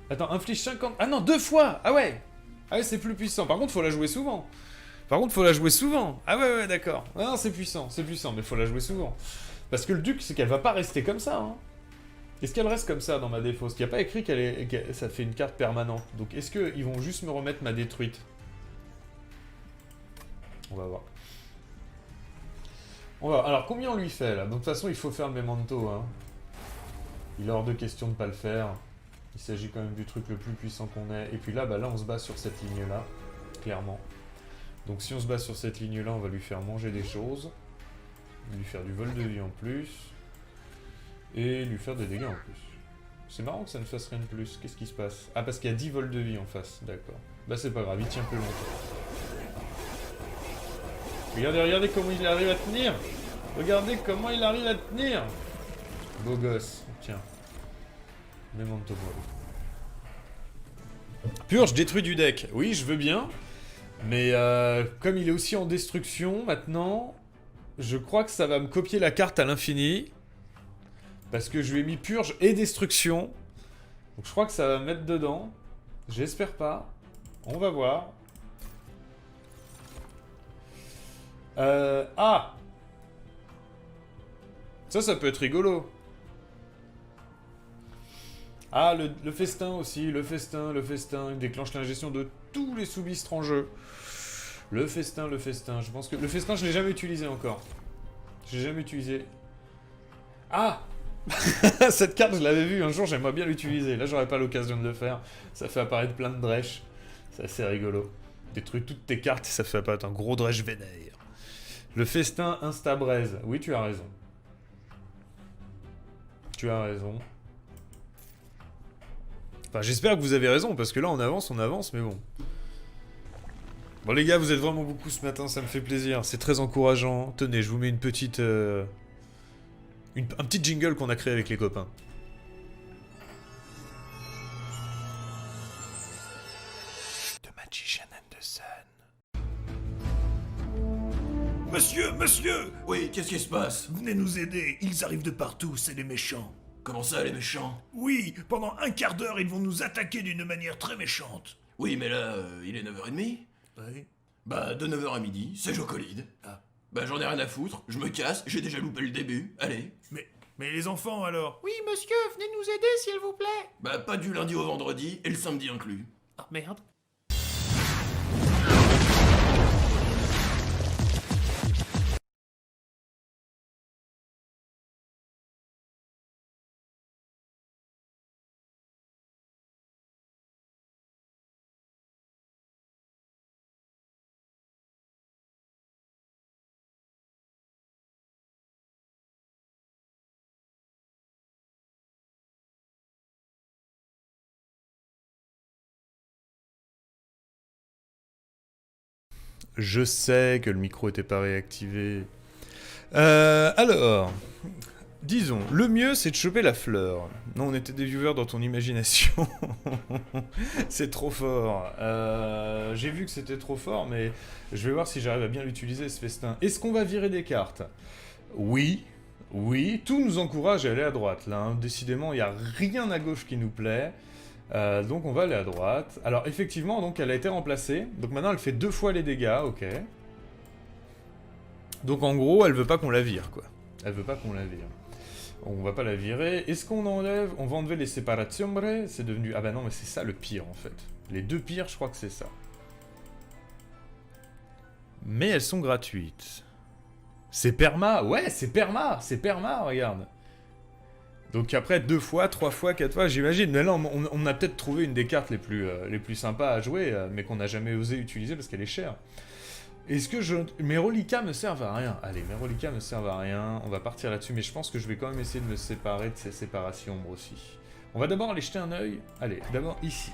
Attends, inflige 50... Ah non, 2 fois! Ah ouais! Ah ouais, c'est plus puissant. Par contre, faut la jouer souvent. Ah ouais, d'accord. Ah non, c'est puissant, mais faut la jouer souvent. Parce que le duc, c'est qu'elle va pas rester comme ça, hein. Est-ce qu'elle reste comme ça dans ma défausse? Il n'y a pas écrit ça fait une carte permanente. Donc est-ce qu'ils vont juste me remettre ma détruite? On va voir. Alors, combien on lui fait, là? Donc, de toute façon, il faut faire le Memento, hein. Il est hors de question de pas le faire. Il s'agit quand même du truc le plus puissant qu'on ait. Et puis là, là, on se base sur cette ligne-là, clairement. Donc, si on se base sur cette ligne-là, on va lui faire manger des choses. Lui faire du vol de vie en plus. Et lui faire des dégâts en plus. C'est marrant que ça ne fasse rien de plus. Qu'est-ce qui se passe? Ah, parce qu'il y a 10 vols de vie en face. D'accord. Bah, c'est pas grave, il tient plus longtemps. Regardez comment il arrive à tenir. Regardez comment il arrive à tenir. Beau gosse. Tiens. Memento Mori. Purge, détruit du deck. Oui, je veux bien. Mais comme il est aussi en destruction maintenant, je crois que ça va me copier la carte à l'infini. Parce que je lui ai mis purge et destruction. Donc je crois que ça va me mettre dedans. J'espère pas. On va voir. Ah! Ça peut être rigolo. Ah, le festin aussi, le festin. Il déclenche l'ingestion de tous les sous-bistres en jeu. Le festin. Je pense que... Le festin, je l'ai jamais utilisé encore. Je l'ai jamais utilisé. Ah! Cette carte, je l'avais vue un jour, j'aimerais bien l'utiliser. Là, j'aurais pas l'occasion de le faire. Ça fait apparaître plein de drèches. C'est assez rigolo. Détruis toutes tes cartes et ça fait apparaître un gros drèche vénère. Le festin insta-braise. Oui, tu as raison. Tu as raison. Enfin, j'espère que vous avez raison, parce que là, on avance, mais bon. Bon, les gars, vous êtes vraiment beaucoup ce matin, ça me fait plaisir. C'est très encourageant. Tenez, je vous mets une petite... un petit jingle qu'on a créé avec les copains. The Magician and the Sun. Monsieur! Oui, qu'est-ce qui se passe? Venez nous aider, ils arrivent de partout, c'est les méchants. Comment ça, les méchants? Oui, pendant un quart d'heure, ils vont nous attaquer d'une manière très méchante. Oui, mais là, il est 9h30. Oui. Bah, de 9h à midi, c'est Jocolide. Ah. Bah, j'en ai rien à foutre, je me casse, j'ai déjà loupé le début, allez. Mais les enfants alors? Oui, monsieur, venez nous aider, s'il vous plaît. Bah, pas du lundi au vendredi, et le samedi inclus. Oh, merde. Je sais que le micro était pas réactivé. Alors, disons, le mieux c'est de choper la fleur. Non, on était des viewers dans ton imagination. C'est trop fort. J'ai vu que c'était trop fort, mais je vais voir si j'arrive à bien l'utiliser ce festin. Est-ce qu'on va virer des cartes? Oui, tout nous encourage à aller à droite. Là, hein. Décidément, il n'y a rien à gauche qui nous plaît. Donc on va aller à droite. Alors effectivement, donc elle a été remplacée. Donc maintenant elle fait 2 fois les dégâts, ok. Donc en gros, elle veut pas qu'on la vire, quoi. Elle veut pas qu'on la vire. On va pas la virer. Est-ce qu'on enlève? On va enlever les séparations, c'est devenu... Ah bah non, mais c'est ça le pire, en fait. Les 2 pires, je crois que c'est ça. Mais elles sont gratuites. C'est perma, ouais, c'est perma, regarde. Donc après 2 fois, 3 fois, 4 fois, j'imagine. Mais là, on a peut-être trouvé une des cartes les plus sympas à jouer, mais qu'on n'a jamais osé utiliser parce qu'elle est chère. Est-ce que mes reliquats me servent à rien? Allez, mes reliquats me servent à rien. On va partir là-dessus, mais je pense que je vais quand même essayer de me séparer de ces séparations ombres aussi. On va d'abord aller jeter un œil. Allez, d'abord ici.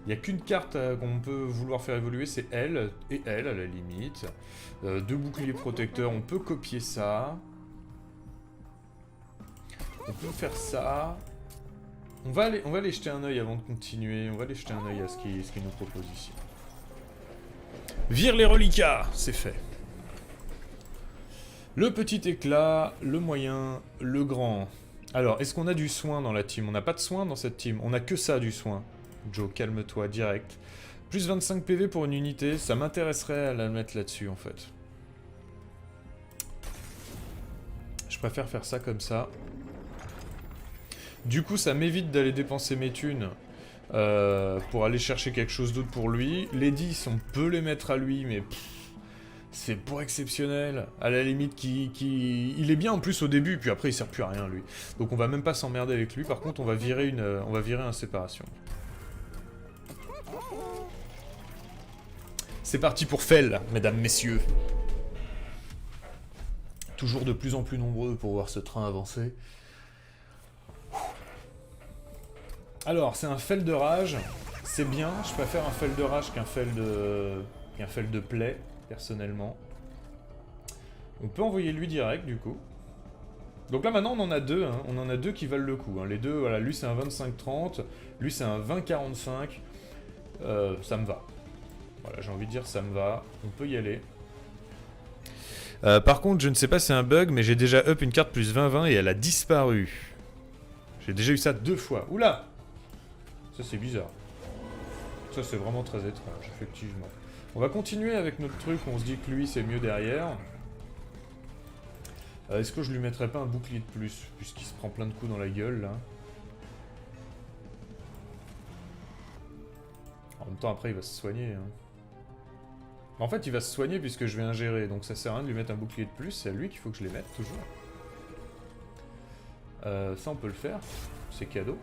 Il n'y a qu'une carte qu'on peut vouloir faire évoluer, c'est elle, et elle, à la limite. 2 boucliers protecteurs, on peut copier ça. On peut faire ça. On va aller jeter un œil avant de continuer. On va aller jeter un œil à ce qu'il nous propose ici. Vire les reliquats, c'est fait. Le petit éclat, le moyen, le grand. Alors, est-ce qu'on a du soin dans la team? On n'a pas de soin dans cette team. On a que ça, du soin. Joe, calme-toi, direct. Plus 25 PV pour une unité. Ça m'intéresserait à la mettre là-dessus, en fait. Je préfère faire ça comme ça. Du coup, ça m'évite d'aller dépenser mes thunes pour aller chercher quelque chose d'autre pour lui. Les 10, on peut les mettre à lui, mais c'est pour exceptionnel. À la limite, il est bien en plus au début, puis après il sert plus à rien lui. Donc on va même pas s'emmerder avec lui. Par contre, on va virer un séparation. C'est parti pour Fel, mesdames, messieurs. Toujours de plus en plus nombreux pour voir ce train avancer. Alors, c'est un fel de rage, c'est bien, je préfère un fel de rage qu'un fel de plaie, personnellement. On peut envoyer lui direct, du coup. Donc là, maintenant, on en a 2, hein. On en a 2 qui valent le coup. Hein. Les deux, voilà, lui c'est un 25-30, lui c'est un 20-45. Ça me va. Voilà, j'ai envie de dire ça me va, on peut y aller. Par contre, je ne sais pas si c'est un bug, mais j'ai déjà up une carte plus 20-20 et elle a disparu. J'ai déjà eu ça 2 fois. Oula! Ça c'est bizarre. Ça c'est vraiment très étrange, effectivement. On va continuer avec notre truc, on se dit que lui c'est mieux derrière. Est-ce que je lui mettrais pas un bouclier de plus, puisqu'il se prend plein de coups dans la gueule là. En même temps après il va se soigner. Hein. En fait il va se soigner puisque je vais ingérer, donc ça sert à rien de lui mettre un bouclier de plus, c'est à lui qu'il faut que je les mette toujours. Ça on peut le faire, c'est cadeau.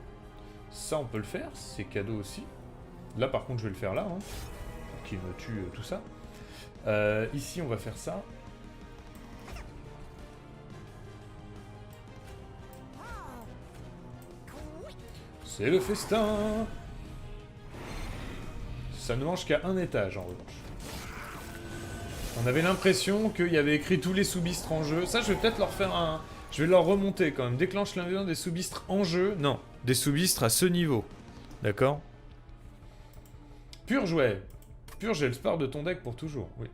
Ça on peut le faire, c'est cadeau aussi. Là par contre je vais le faire là, hein, pour qu'il me tue tout ça. Ici on va faire ça. C'est le festin. Ça ne mange qu'à un étage en revanche. On avait l'impression qu'il y avait écrit tous les sous-bistres en jeu. Ça je vais peut-être leur faire un... Je vais leur remonter quand même. Déclenche l'invasion des sous-bistres en jeu. Non, des sous-bistres à ce niveau. D'accord? Purge, ouais. Purge, j'ai le spare de ton deck pour toujours, oui.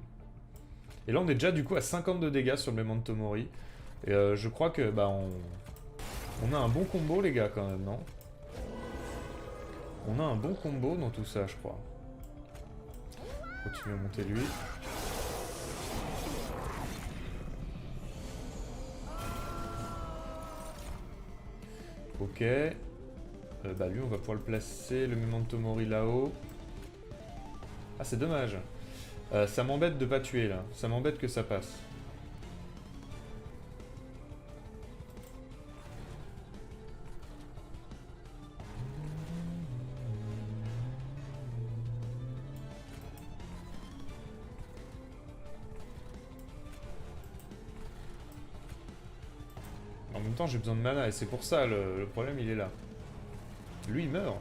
Et là, on est déjà du coup à 52 dégâts sur le Memento Mori. Et je crois que, bah, on a un bon combo, les gars, quand même, non? On a un bon combo dans tout ça, je crois. Continue à monter lui. Ok. Bah lui, on va pouvoir le placer, le Memento Mori là-haut. Ah, c'est dommage. Ça m'embête de pas tuer, là. Ça m'embête que ça passe. En même temps, j'ai besoin de mana, et c'est pour ça, le problème, il est là. Lui, il meurt.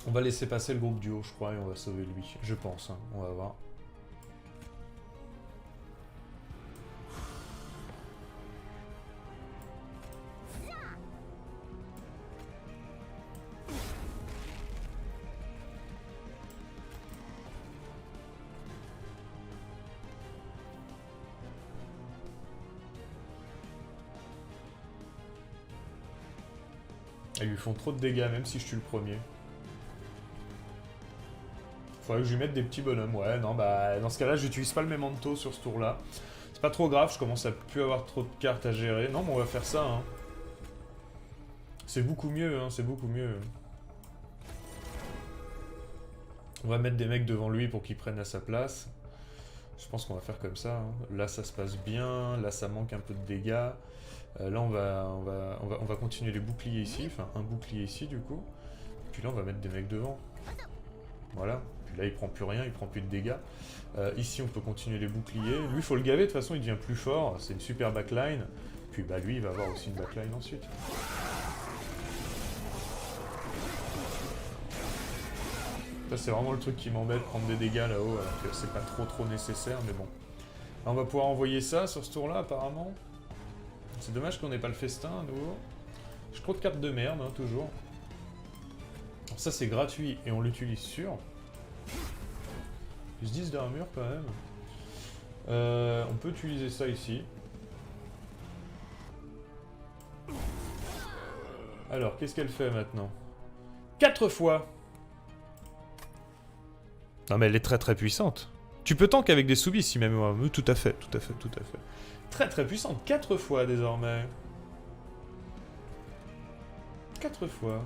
On va laisser passer le groupe duo, je crois, et on va sauver lui. Je pense, hein. On va voir. Ils lui font trop de dégâts, même si je tue le premier. Faudrait que je lui mette des petits bonhommes. Ouais, non, bah, dans ce cas-là, j'utilise pas le Memento sur ce tour-là. C'est pas trop grave, je commence à plus avoir trop de cartes à gérer. Non, mais on va faire ça, hein. C'est beaucoup mieux, hein, c'est beaucoup mieux. On va mettre des mecs devant lui pour qu'ils prennent à sa place. Je pense qu'on va faire comme ça, hein. Là, ça se passe bien. Là, ça manque un peu de dégâts. Là, on va continuer les boucliers ici. Enfin, un bouclier ici, du coup. Puis là, on va mettre des mecs devant. Voilà. Puis là, il prend plus rien, il prend plus de dégâts. Ici, on peut continuer les boucliers. Lui, il faut le gaver. De toute façon, il devient plus fort. C'est une super backline. Puis, bah, lui, il va avoir aussi une backline ensuite. Ça, c'est vraiment le truc qui m'embête, prendre des dégâts là-haut, alors que c'est pas trop nécessaire, mais bon. Là, on va pouvoir envoyer ça sur ce tour-là, apparemment. C'est dommage qu'on n'ait pas le festin à nouveau. Je crois de carte de merde, hein, toujours. Alors ça c'est gratuit et on l'utilise sur. Plus 10 d'armure quand même. On peut utiliser ça ici. Alors, qu'est-ce qu'elle fait maintenant? 4 fois! Non mais elle est très puissante. Tu peux tank avec des soubis si même... Tout à fait. Très puissante, 4 fois désormais. 4 fois.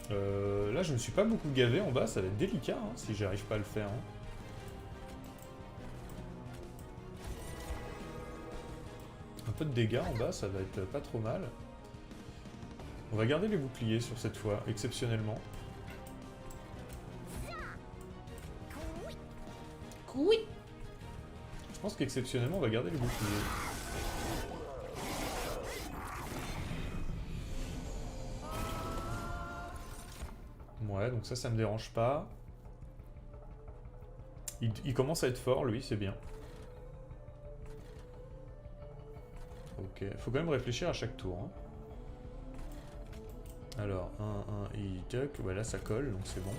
Là je me suis pas beaucoup gavé en bas, ça va être délicat hein, si j'arrive pas à le faire. Hein. Un peu de dégâts en bas, ça va être pas trop mal. On va garder les boucliers sur cette fois, exceptionnellement. Oui. Je pense qu'exceptionnellement, on va garder les boucliers. Ouais, donc ça me dérange pas. Il commence à être fort, lui, c'est bien. Ok, faut quand même réfléchir à chaque tour. Hein. Alors, 1, et tuck. Ouais, là, ça colle, donc c'est bon.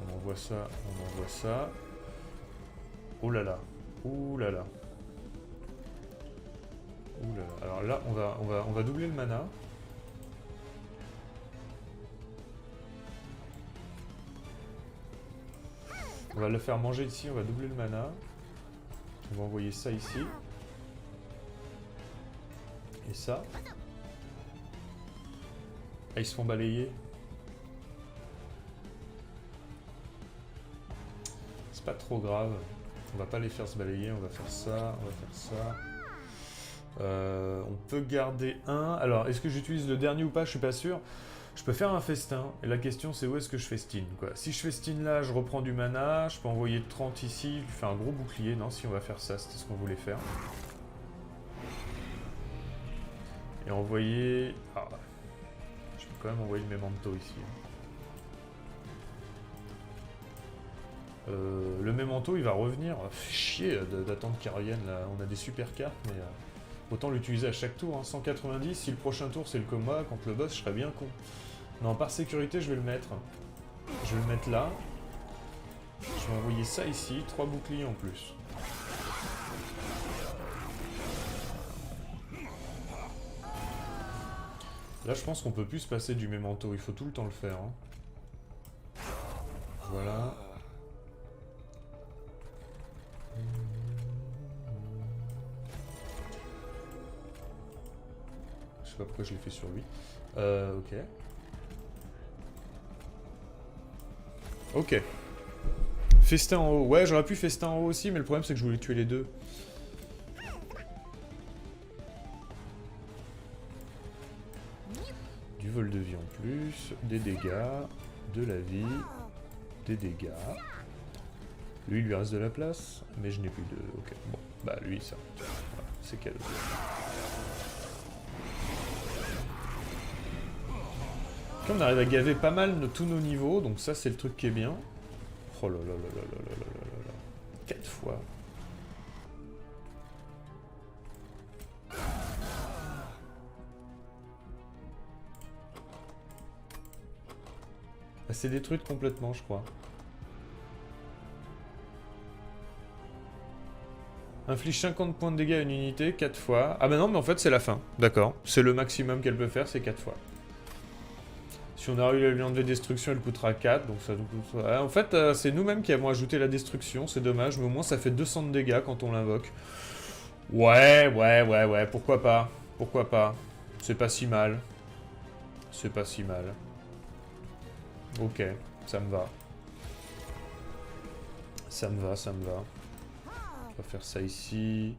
On envoie ça, on envoie ça. Oh là là. Ouh là là. Ouh là là. Alors là, on va doubler le mana. On va le faire manger ici, on va doubler le mana. On va envoyer ça ici. Et ça. Ah, ils se font balayer. C'est pas trop grave. On va pas les faire se balayer, on va faire ça, on va faire ça. On peut garder un. Alors, est-ce que j'utilise le dernier ou pas? Je suis pas sûr. Je peux faire un festin. Et la question, c'est où est-ce que je festine, quoi. Si je festine là, je reprends du mana. Je peux envoyer 30 ici. Je lui fais un gros bouclier. Non, si on va faire ça, c'était ce qu'on voulait faire. Et envoyer... Ah, je peux quand même envoyer le memento ici. Le memento, il va revenir. Fait chier d'attendre qu'il revienne, là. On a des super cartes, mais... autant l'utiliser à chaque tour, hein. 190, si le prochain tour c'est le combat, contre le boss, je serais bien con. Non, par sécurité, je vais le mettre. Je vais le mettre là. Je vais envoyer ça ici, 3 boucliers en plus. Là, je pense qu'on peut plus se passer du memento, il faut tout le temps le faire. Hein. Voilà. Je sais pas pourquoi je l'ai fait sur lui. Ok. Ok. Festin en haut. Ouais, j'aurais pu festin en haut aussi, mais le problème c'est que je voulais tuer les deux. Du vol de vie en plus, des dégâts, de la vie, des dégâts. Lui, il lui reste de la place, mais je n'ai plus de... Ok, bon, bah lui, ça. Voilà, c'est cadeau. On arrive à gaver pas mal de tous nos niveaux, donc ça c'est le truc qui est bien. Oh là là là là là là là là là. 4 fois. Ah, c'est détruite complètement, je crois. Inflige 50 points de dégâts à une unité 4 fois. Ah bah non, mais en fait c'est la fin. D'accord. C'est le maximum qu'elle peut faire, c'est 4 fois. Si on arrive à lui enlever destruction, elle coûtera 4, donc ça nous coûte... en fait, c'est nous-mêmes qui avons ajouté la destruction, c'est dommage, mais au moins ça fait 200 de dégâts quand on l'invoque. Ouais, pourquoi pas. Pourquoi pas. C'est pas si mal. C'est pas si mal. Ok, ça me va. Ça me va, ça me va. On va faire ça ici.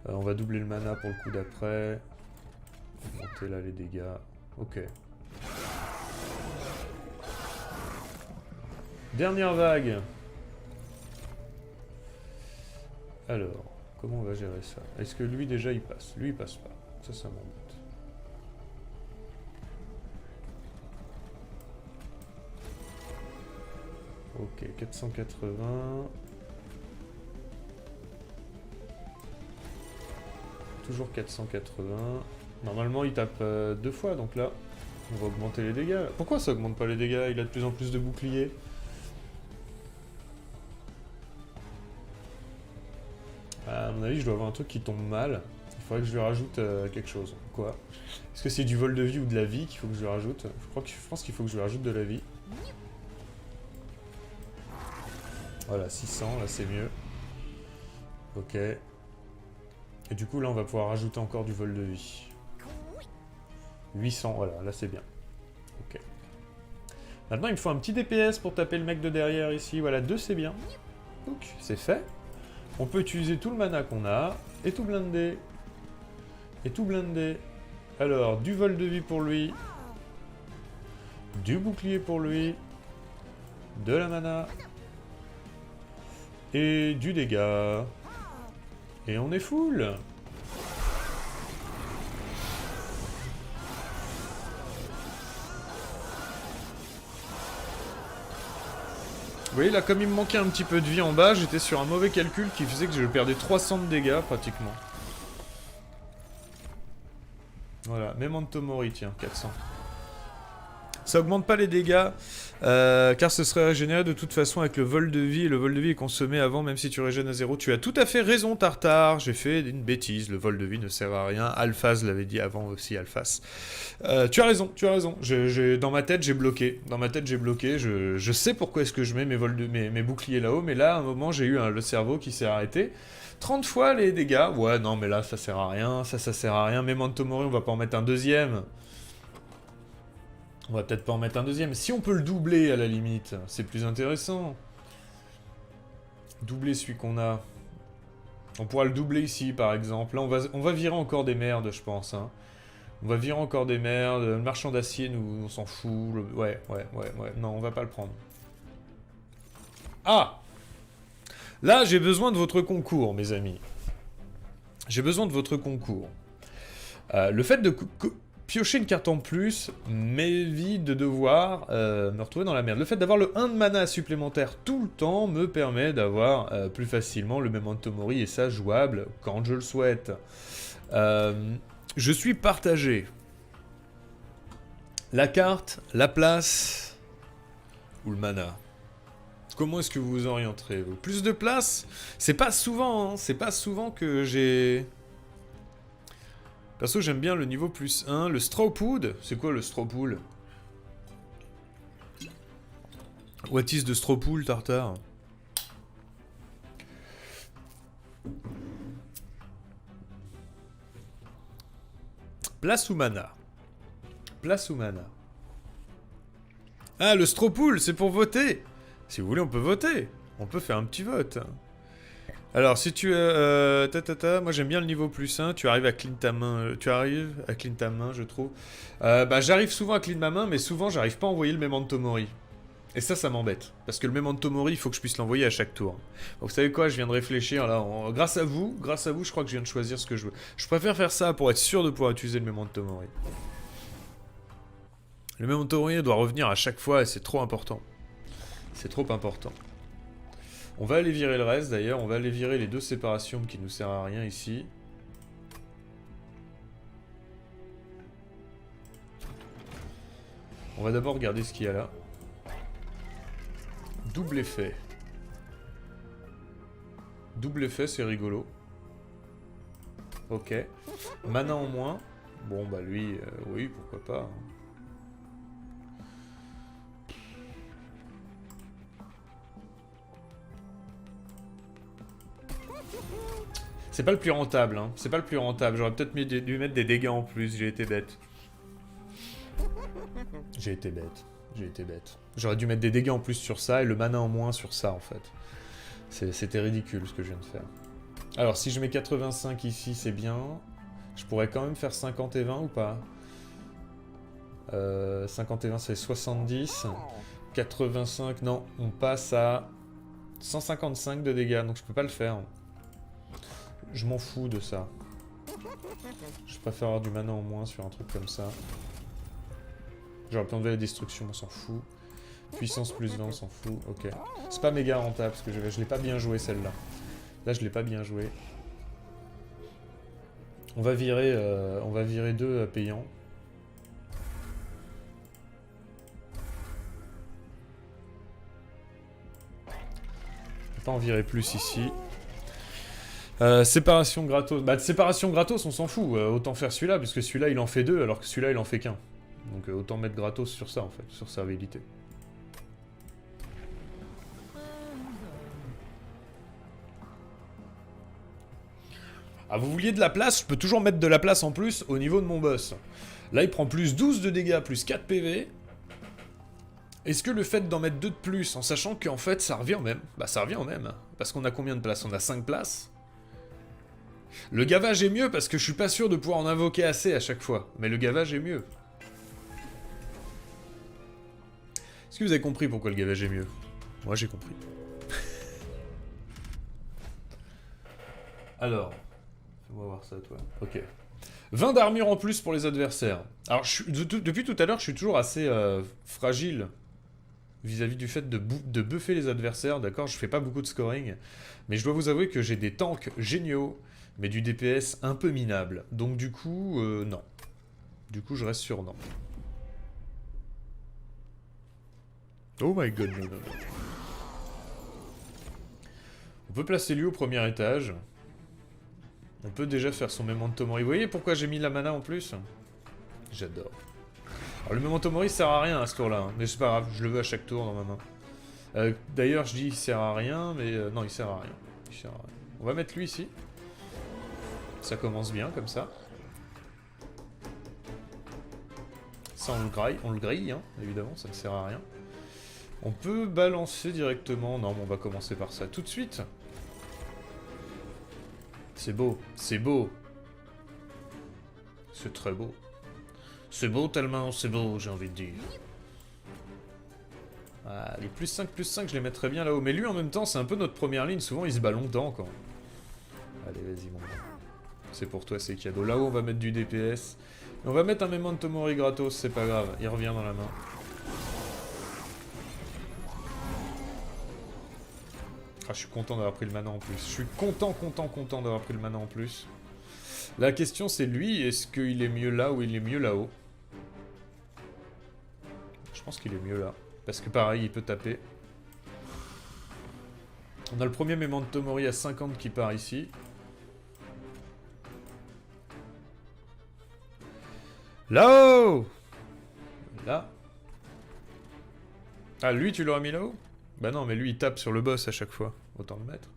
On va doubler le mana pour le coup d'après. Monter là les dégâts. Ok. Dernière vague. Alors, comment on va gérer ça? Est-ce que lui déjà il passe? Lui il passe pas. Ça m'embête. Ok, 480. Toujours 480. Normalement il tape 2 fois, donc là, on va augmenter les dégâts. Pourquoi ça augmente pas les dégâts? Il a de plus en plus de boucliers. À mon avis, je dois avoir un truc qui tombe mal. Il faudrait que je lui rajoute quelque chose. Quoi? Est-ce que c'est du vol de vie ou de la vie qu'il faut que je lui rajoute? Je pense qu'il faut que je lui rajoute de la vie. Voilà, 600, là c'est mieux. Ok. Et du coup, là, on va pouvoir rajouter encore du vol de vie. 800, voilà, là c'est bien. Ok. Maintenant, il me faut un petit DPS pour taper le mec de derrière ici. Voilà, 2 c'est bien. Donc, c'est fait. On peut utiliser tout le mana qu'on a, et tout blinder. Et tout blinder. Alors, du vol de vie pour lui. Du bouclier pour lui. De la mana. Et du dégât. Et on est full. Vous voyez, là, comme il me manquait un petit peu de vie en bas, j'étais sur un mauvais calcul qui faisait que je perdais 300 de dégâts, pratiquement. Voilà, Memento Mori, tiens, 400. Ça augmente pas les dégâts, car ce serait régénéré de toute façon avec le vol de vie, et le vol de vie est consommé avant, même si tu régènes à 0. Tu as tout à fait raison, Tartare, j'ai fait une bêtise, le vol de vie ne sert à rien. Alphaz l'avait dit avant aussi, Alphaz. Tu as raison, tu as raison. Dans ma tête, j'ai bloqué. Dans ma tête, j'ai bloqué. Je sais pourquoi est-ce que je mets mes boucliers là-haut, mais là, à un moment, j'ai eu le cerveau qui s'est arrêté. 30 fois les dégâts. Ouais, non, mais là, ça sert à rien. Ça sert à rien. Memento Mori, on va pas en mettre un deuxième. On va peut-être pas en mettre un deuxième. Si on peut le doubler, à la limite, c'est plus intéressant. Doubler celui qu'on a. On pourra le doubler ici, par exemple. Là, on va virer encore des merdes, je pense. Hein. On va virer encore des merdes. Le marchand d'acier, nous, on s'en fout. Ouais. Non, on va pas le prendre. Ah! Là, j'ai besoin de votre concours, mes amis. J'ai besoin de votre concours. Le fait de piocher une carte en plus m'évite de devoir me retrouver dans la merde. Le fait d'avoir le 1 de mana supplémentaire tout le temps me permet d'avoir plus facilement le Memento Mori et ça jouable quand je le souhaite. Je suis partagé. La carte, la place ou le mana? Comment est-ce que vous vous orienterez, vous? Plus de place? C'est pas souvent, hein. C'est pas souvent que j'ai... Perso, j'aime bien le niveau plus 1. Le Strawpool, c'est quoi le Strawpool? What is the Strawpool, Tartare? Place ou mana? Place ou mana? Ah, le Strawpool, c'est pour voter! Si vous voulez, on peut voter. On peut faire un petit vote. Alors, si tu... moi, j'aime bien le niveau plus 1. Tu arrives à clean ta main. Tu arrives à clean ta main, je trouve. J'arrive souvent à clean ma main, mais souvent, j'arrive pas à envoyer le Memento Mori. Et ça m'embête. Parce que le Memento Mori, il faut que je puisse l'envoyer à chaque tour. Donc, vous savez quoi? Je viens de réfléchir, là. Grâce à vous, je crois que je viens de choisir ce que je veux. Je préfère faire ça pour être sûr de pouvoir utiliser le Memento Mori. Le Memento Mori doit revenir à chaque fois et c'est trop important. C'est trop important. On va aller virer le reste d'ailleurs. On va aller virer les deux séparations qui nous servent à rien ici. On va d'abord regarder ce qu'il y a là. Double effet. Double effet, c'est rigolo. Ok. Mana en moins. Bon, bah lui, oui, pourquoi pas. C'est pas le plus rentable, hein. C'est pas le plus rentable. J'aurais peut-être dû mettre des dégâts en plus. J'ai été bête. J'ai été bête. J'aurais dû mettre des dégâts en plus sur ça et le mana en moins sur ça, en fait. C'était ridicule, ce que je viens de faire. Alors, si je mets 85 ici, c'est bien. Je pourrais quand même faire 50 et 20 ou pas 50 et 20, c'est 70. 85, non. On passe à 155 de dégâts, donc je peux pas le faire. Je m'en fous de ça. Je préfère avoir du mana en moins sur un truc comme ça. J'aurais pu enlever la destruction, on s'en fout. Puissance plus 20, on s'en fout. Ok. C'est pas méga rentable, parce que je l'ai pas bien joué celle-là. Là, je l'ai pas bien joué. On va virer deux payants. On va pas en virer plus ici. Séparation gratos. Bah, de séparation gratos, on s'en fout. Autant faire celui-là, puisque celui-là, il en fait deux, alors que celui-là, il en fait qu'un. Donc autant mettre gratos sur ça, en fait, sur servabilité. Ah, vous vouliez de la place? Je peux toujours mettre de la place en plus au niveau de mon boss. Là, il prend plus 12 de dégâts, plus 4 PV. Est-ce que le fait d'en mettre 2 de plus, en sachant qu'en fait, ça revient au même? Bah, ça revient au même. Parce qu'on a combien de places? On a 5 places. Le gavage est mieux parce que je suis pas sûr de pouvoir en invoquer assez à chaque fois. Mais le gavage est mieux. Est-ce que vous avez compris pourquoi le gavage est mieux? Moi, j'ai compris. Alors, fais-moi voir ça, toi. Ok. 20 d'armure en plus pour les adversaires. Alors, depuis tout à l'heure, je suis toujours assez fragile vis-à-vis du fait de buffer les adversaires, d'accord? Je fais pas beaucoup de scoring, mais je dois vous avouer que j'ai des tanks géniaux, mais du DPS un peu minable. Donc du coup, non. Du coup, je reste sur non. Oh my god, non, non, non. On peut placer lui au premier étage. On peut déjà faire son Memento Mori. Vous voyez pourquoi j'ai mis la mana en plus? J'adore. Alors le Memento Mori sert à rien à ce tour-là, hein, mais c'est pas grave, je le veux à chaque tour dans ma main. D'ailleurs, je dis il sert à rien, mais non, il sert à rien. Il sert à rien. On va mettre lui ici. Ça commence bien comme ça. Ça on le grille, hein, évidemment, ça ne sert à rien. On peut balancer directement. Non, mais on va commencer par ça tout de suite. C'est beau, c'est beau. C'est très beau. C'est beau tellement, c'est beau, j'ai envie de dire. Ah, les +5, je les mettrais bien là-haut. Mais lui, en même temps, c'est un peu notre première ligne. Souvent, il se bat longtemps, quand même. Allez, vas-y, mon gars. C'est pour toi, c'est cadeau. Là-haut, on va mettre du DPS. On va mettre un Memento Mori gratos, c'est pas grave. Il revient dans la main. Ah, je suis content d'avoir pris le mana en plus. Je suis content d'avoir pris le mana en plus. La question, c'est lui. Est-ce qu'il est mieux là ou il est mieux là-haut? Je pense qu'il est mieux là. Parce que pareil, il peut taper. On a le premier Memento Mori à 50 qui part ici. Là-haut! Là. Ah, lui, tu l'aurais mis là-haut? Bah non, mais lui, il tape sur le boss à chaque fois. Autant le mettre.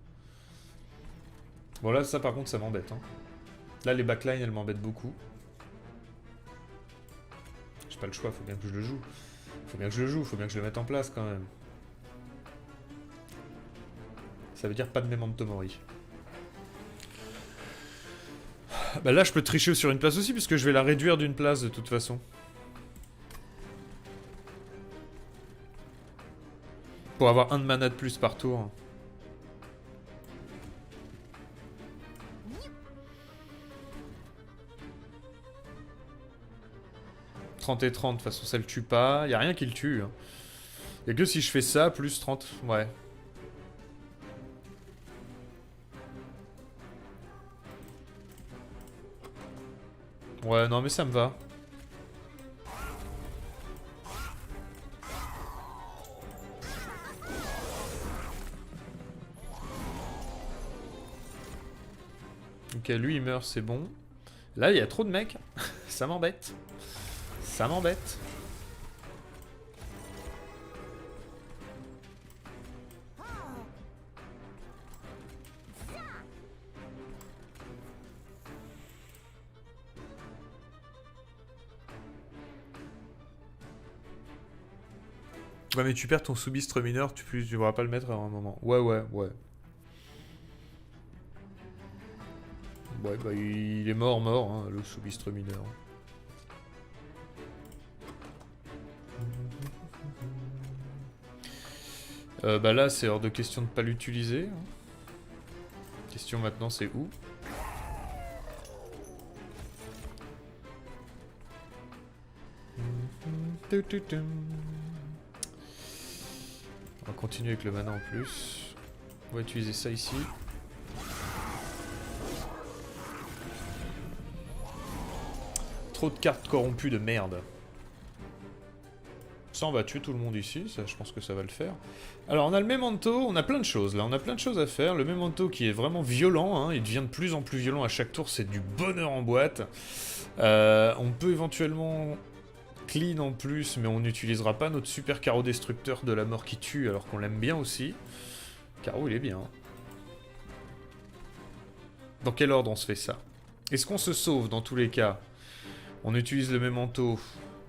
Bon, là, ça, par contre, ça m'embête. Hein. Là, les backlines, elles m'embêtent beaucoup. J'ai pas le choix, faut bien que je le joue. Faut bien que je le joue, faut bien que je le mette en place, quand même. Ça veut dire pas de Memento Mori. Bah là, je peux tricher sur une place aussi, puisque je vais la réduire d'une place, de toute façon. Pour avoir un de mana de plus par tour. « 30 et 30, de toute façon ça le tue pas. Y a rien qui le tue. Hein. Y a que si je fais ça, plus 30. Ouais. Ouais, non mais ça me va. Ok, lui il meurt, c'est bon. Là, il y a trop de mecs. Ça m'embête. Ça m'embête. Ouais, mais tu perds ton sous-bistre mineur, tu pourras pas le mettre à un moment. Ouais. Ouais, bah il est mort, hein, le sous-bistre mineur. Bah là, c'est hors de question de pas l'utiliser. Question maintenant, c'est où? On va continuer avec le mana en plus. On va utiliser ça ici. Trop de cartes corrompues de merde. Ça, on va tuer tout le monde ici, ça, je pense que ça va le faire. Alors, on a le Memento, on a plein de choses, là, on a plein de choses à faire. Le Memento qui est vraiment violent, hein, il devient de plus en plus violent à chaque tour, c'est du bonheur en boîte. On peut éventuellement clean en plus, mais on n'utilisera pas notre super carreau destructeur de la mort qui tue, alors qu'on l'aime bien aussi. Carreau, il est bien. Dans quel ordre on se fait ça? Est-ce qu'on se sauve dans tous les cas? On utilise le Memento.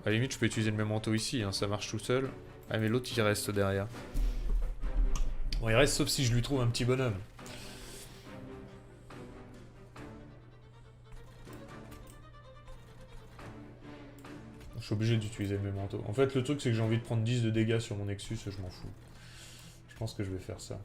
À la limite, je peux utiliser le Memento ici, hein, ça marche tout seul. Ah, mais l'autre, il reste derrière. Bon, il reste sauf si je lui trouve un petit bonhomme. Je suis obligé d'utiliser le Memento. En fait, le truc, c'est que j'ai envie de prendre 10 de dégâts sur mon Nexus, je m'en fous. Je pense que je vais faire ça.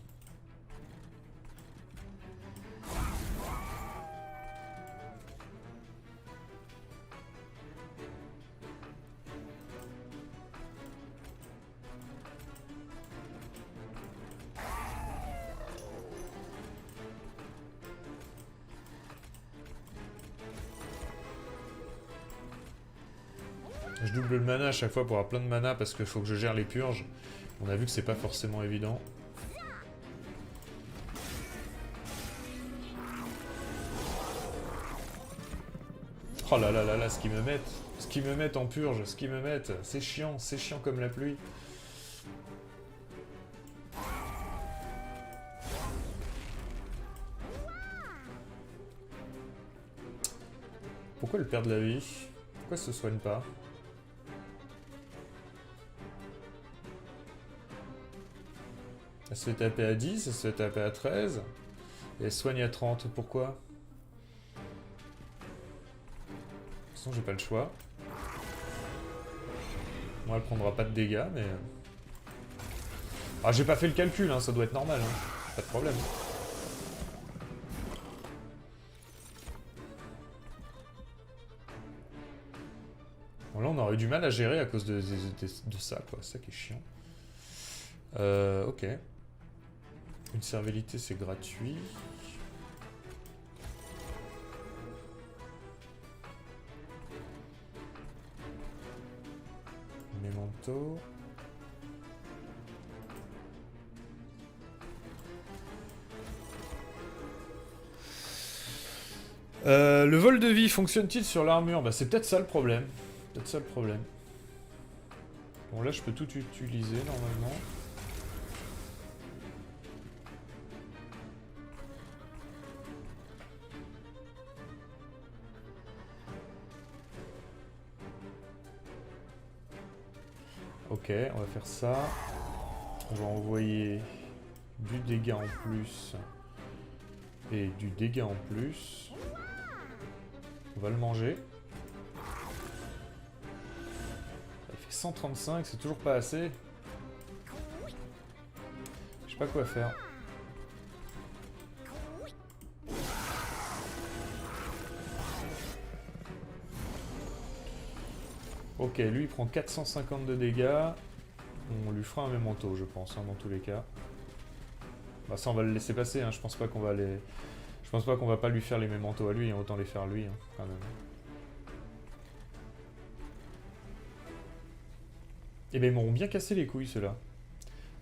Je double le mana à chaque fois pour avoir plein de mana parce qu'il faut que je gère les purges. On a vu que c'est pas forcément évident. Oh là là là là, ce qu'ils me mettent. Ce qu'ils me mettent en purge, ce qu'ils me mettent. C'est chiant comme la pluie. Pourquoi elle perd de la vie? Pourquoi elle se soigne pas? Elle se fait taper à 10, elle se fait taper à 13. Et elle soigne à 30. Pourquoi? De toute façon, j'ai pas le choix. Moi, elle prendra pas de dégâts, mais... Ah, j'ai pas fait le calcul, hein, ça doit être normal, hein. Pas de problème. Bon, là, on aurait eu du mal à gérer à cause de ça, quoi. C'est ça qui est chiant. Ok. Une servalité, c'est gratuit. Memento. Le vol de vie fonctionne-t-il sur l'armure? Bah c'est peut-être ça le problème. Peut-être ça le problème. Bon là je peux tout utiliser normalement. Ok, on va faire ça. On va envoyer du dégât en plus. Et du dégât en plus. On va le manger. Ça fait 135, c'est toujours pas assez. Je sais pas quoi faire. Ok, lui il prend 450 de dégâts. On lui fera un memento, je pense, hein, dans tous les cas. Bah ça on va le laisser passer, hein. Je pense pas qu'on va les... Je pense pas qu'on va pas lui faire les mementos à lui, hein. Autant les faire lui, hein, quand même. Eh ben ils m'auront bien cassé les couilles ceux-là.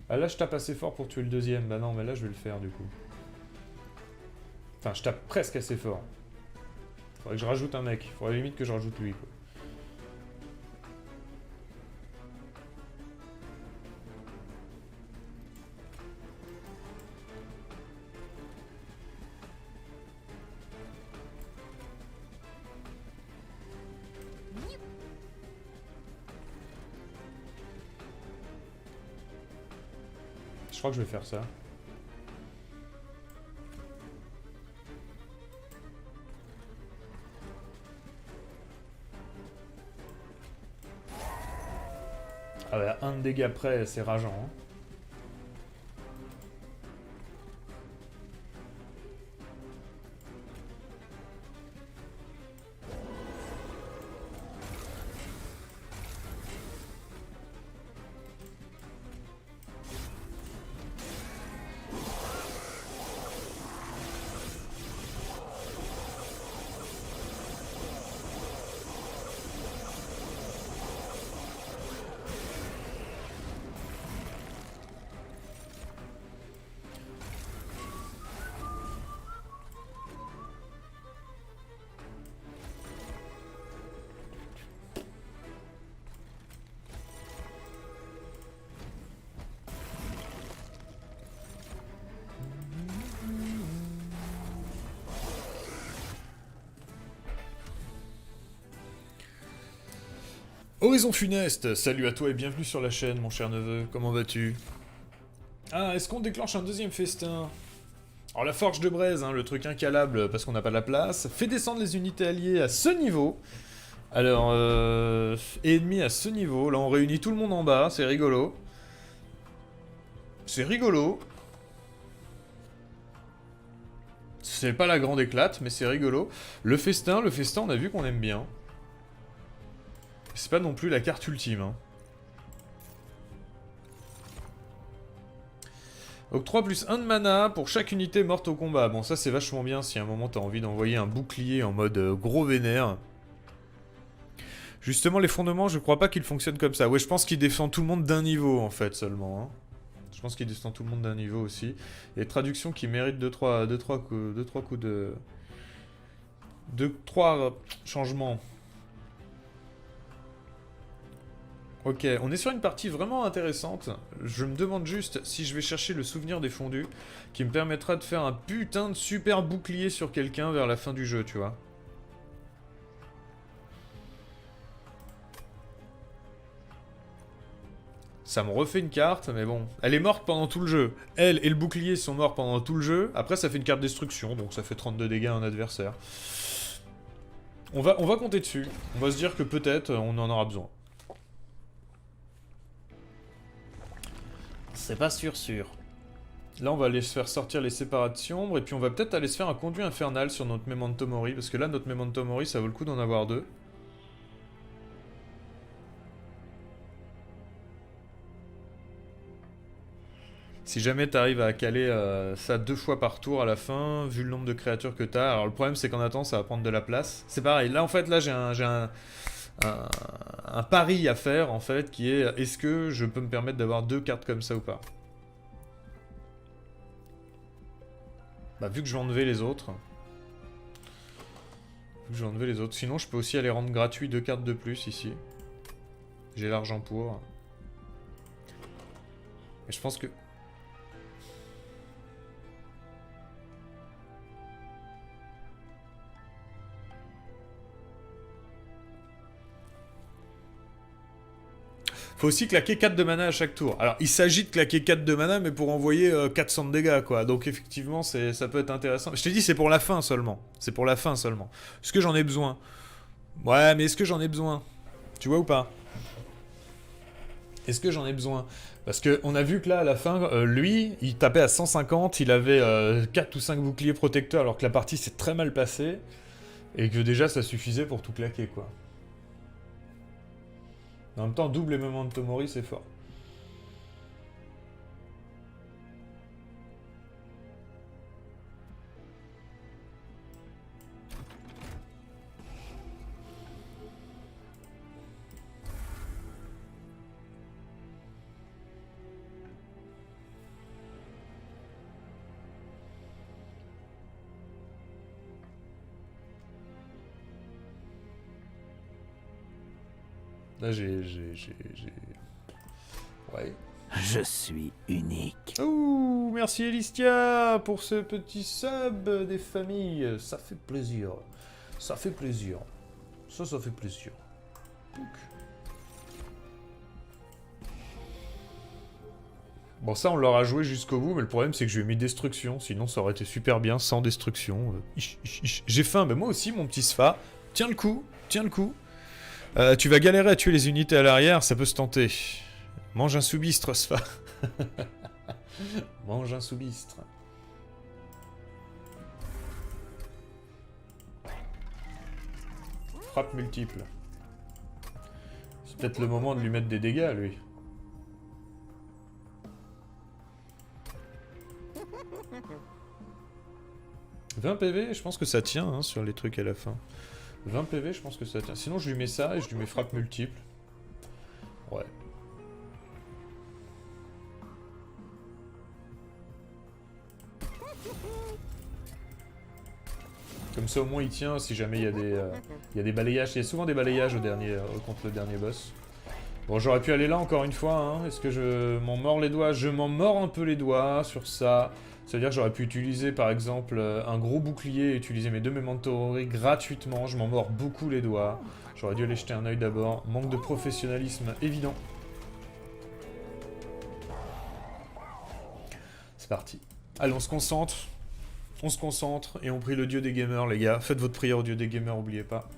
Ah là je tape assez fort pour tuer le deuxième, bah non mais là je vais le faire du coup. Enfin je tape presque assez fort. Faudrait que je rajoute un mec, faudrait limite que je rajoute lui quoi. Je crois que je vais faire ça. Ah ouais, un de dégâts près, c'est rageant. Hein. Horizon Funeste, salut à toi et bienvenue sur la chaîne mon cher neveu, comment vas-tu? Ah, est-ce qu'on déclenche un deuxième festin? Alors la forge de braise, hein, le truc incalable parce qu'on n'a pas la place, fait descendre les unités alliées à ce niveau. Alors, ennemis à ce niveau, là on réunit tout le monde en bas, c'est rigolo. C'est rigolo. C'est pas la grande éclate, mais c'est rigolo. Le festin, on a vu qu'on aime bien. C'est pas non plus la carte ultime. Hein. Octroi plus 1 de mana pour chaque unité morte au combat. Bon, ça c'est vachement bien si à un moment t'as envie d'envoyer un bouclier en mode gros vénère. Justement, les fondements, je crois pas qu'ils fonctionnent comme ça. Ouais, je pense qu'il défend tout le monde d'un niveau, en fait, seulement. Hein. Je pense qu'il descend tout le monde d'un niveau aussi. Il y a des traductions qui méritent 2-3 coups de... 2-3 changements. Ok, on est sur une partie vraiment intéressante. Je me demande juste si je vais chercher le souvenir des fondus qui me permettra de faire un putain de super bouclier sur quelqu'un vers la fin du jeu, tu vois. Ça me refait une carte, mais bon. Elle est morte pendant tout le jeu. Elle et le bouclier sont morts pendant tout le jeu. Après, ça fait une carte destruction, donc ça fait 32 dégâts à un adversaire. On va compter dessus. On va se dire que peut-être on en aura besoin. C'est pas sûr. Là, on va aller se faire sortir les séparats de sombre, et puis on va peut-être aller se faire un conduit infernal sur notre Memento Mori, parce que là, notre Memento Mori, ça vaut le coup d'en avoir 2. Si jamais t'arrives à caler ça 2 fois par tour à la fin, vu le nombre de créatures que t'as, alors le problème c'est qu'en attendant ça va prendre de la place. C'est pareil, là en fait, là j'ai un pari à faire en fait, qui est est-ce que je peux me permettre d'avoir 2 cartes comme ça ou pas? Bah vu que je vais enlever les autres. Sinon je peux aussi aller rendre gratuit 2 cartes de plus ici. J'ai l'argent pour. Et je pense que... Faut aussi claquer 4 de mana à chaque tour. Alors, il s'agit de claquer 4 de mana, mais pour envoyer 400 de dégâts, quoi. Donc, effectivement, ça peut être intéressant. Je t'ai dit, c'est pour la fin seulement. C'est pour la fin seulement. Est-ce que j'en ai besoin? Ouais, mais est-ce que j'en ai besoin? Tu vois ou pas? Est-ce que j'en ai besoin? Parce qu'on a vu que là, à la fin, lui, il tapait à 150, il avait 4 ou 5 boucliers protecteurs, alors que la partie s'est très mal passée, et que déjà, ça suffisait pour tout claquer, quoi. En même temps, double et Memento Mori, c'est fort. Là, Ouais. Je suis unique. Ouh, merci Elistia pour ce petit sub des familles. Ça fait plaisir. Ça fait plaisir. Ça fait plaisir. Pouc. Bon, ça, on l'aura joué jusqu'au bout, mais le problème, c'est que je lui ai mis destruction. Sinon, ça aurait été super bien sans destruction. J'ai faim, mais moi aussi, mon petit Sfa. Tiens le coup, tiens le coup. Tu vas galérer à tuer les unités à l'arrière, ça peut se tenter. Mange un soubistre, Sfa. Mange un soubistre. Frappe multiple. C'est peut-être le moment de lui mettre des dégâts, lui. « 20 PV, je pense que ça tient hein, sur les trucs à la fin. 20 PV, je pense que ça tient. Sinon, je lui mets ça et je lui mets frappe multiple. Ouais. Comme ça, au moins, il tient si jamais il y a des balayages. Il y a souvent des balayages contre le dernier boss. Bon, j'aurais pu aller là encore une fois. Hein. Est-ce que je m'en mords les doigts? Je m'en mords un peu les doigts sur ça. C'est-à-dire que j'aurais pu utiliser par exemple un gros bouclier et utiliser mes 2 Memento Mori gratuitement. Je m'en mords beaucoup les doigts. J'aurais dû aller jeter un œil d'abord. Manque de professionnalisme évident. C'est parti. Allez, on se concentre. On se concentre et on prie le dieu des gamers, les gars. Faites votre prière au dieu des gamers, n'oubliez pas.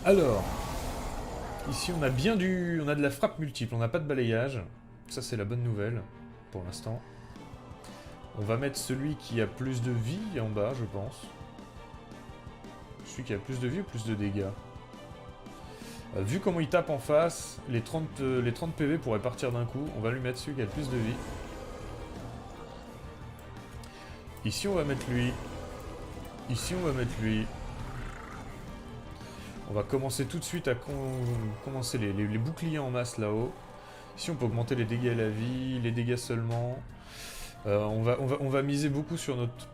Alors, ici on a bien on a de la frappe multiple, on n'a pas de balayage. Ça c'est la bonne nouvelle pour l'instant. On va mettre celui qui a plus de vie en bas, je pense. Celui qui a plus de vie ou plus de dégâts. Vu comment il tape en face, les 30 PV pourraient partir d'un coup. On va lui mettre celui qui a le plus de vie. Ici, on va mettre lui. Ici, on va mettre lui. On va commencer tout de suite à commencer les boucliers en masse là-haut. Ici, on peut augmenter les dégâts à la vie, les dégâts seulement. On va miser beaucoup sur notre...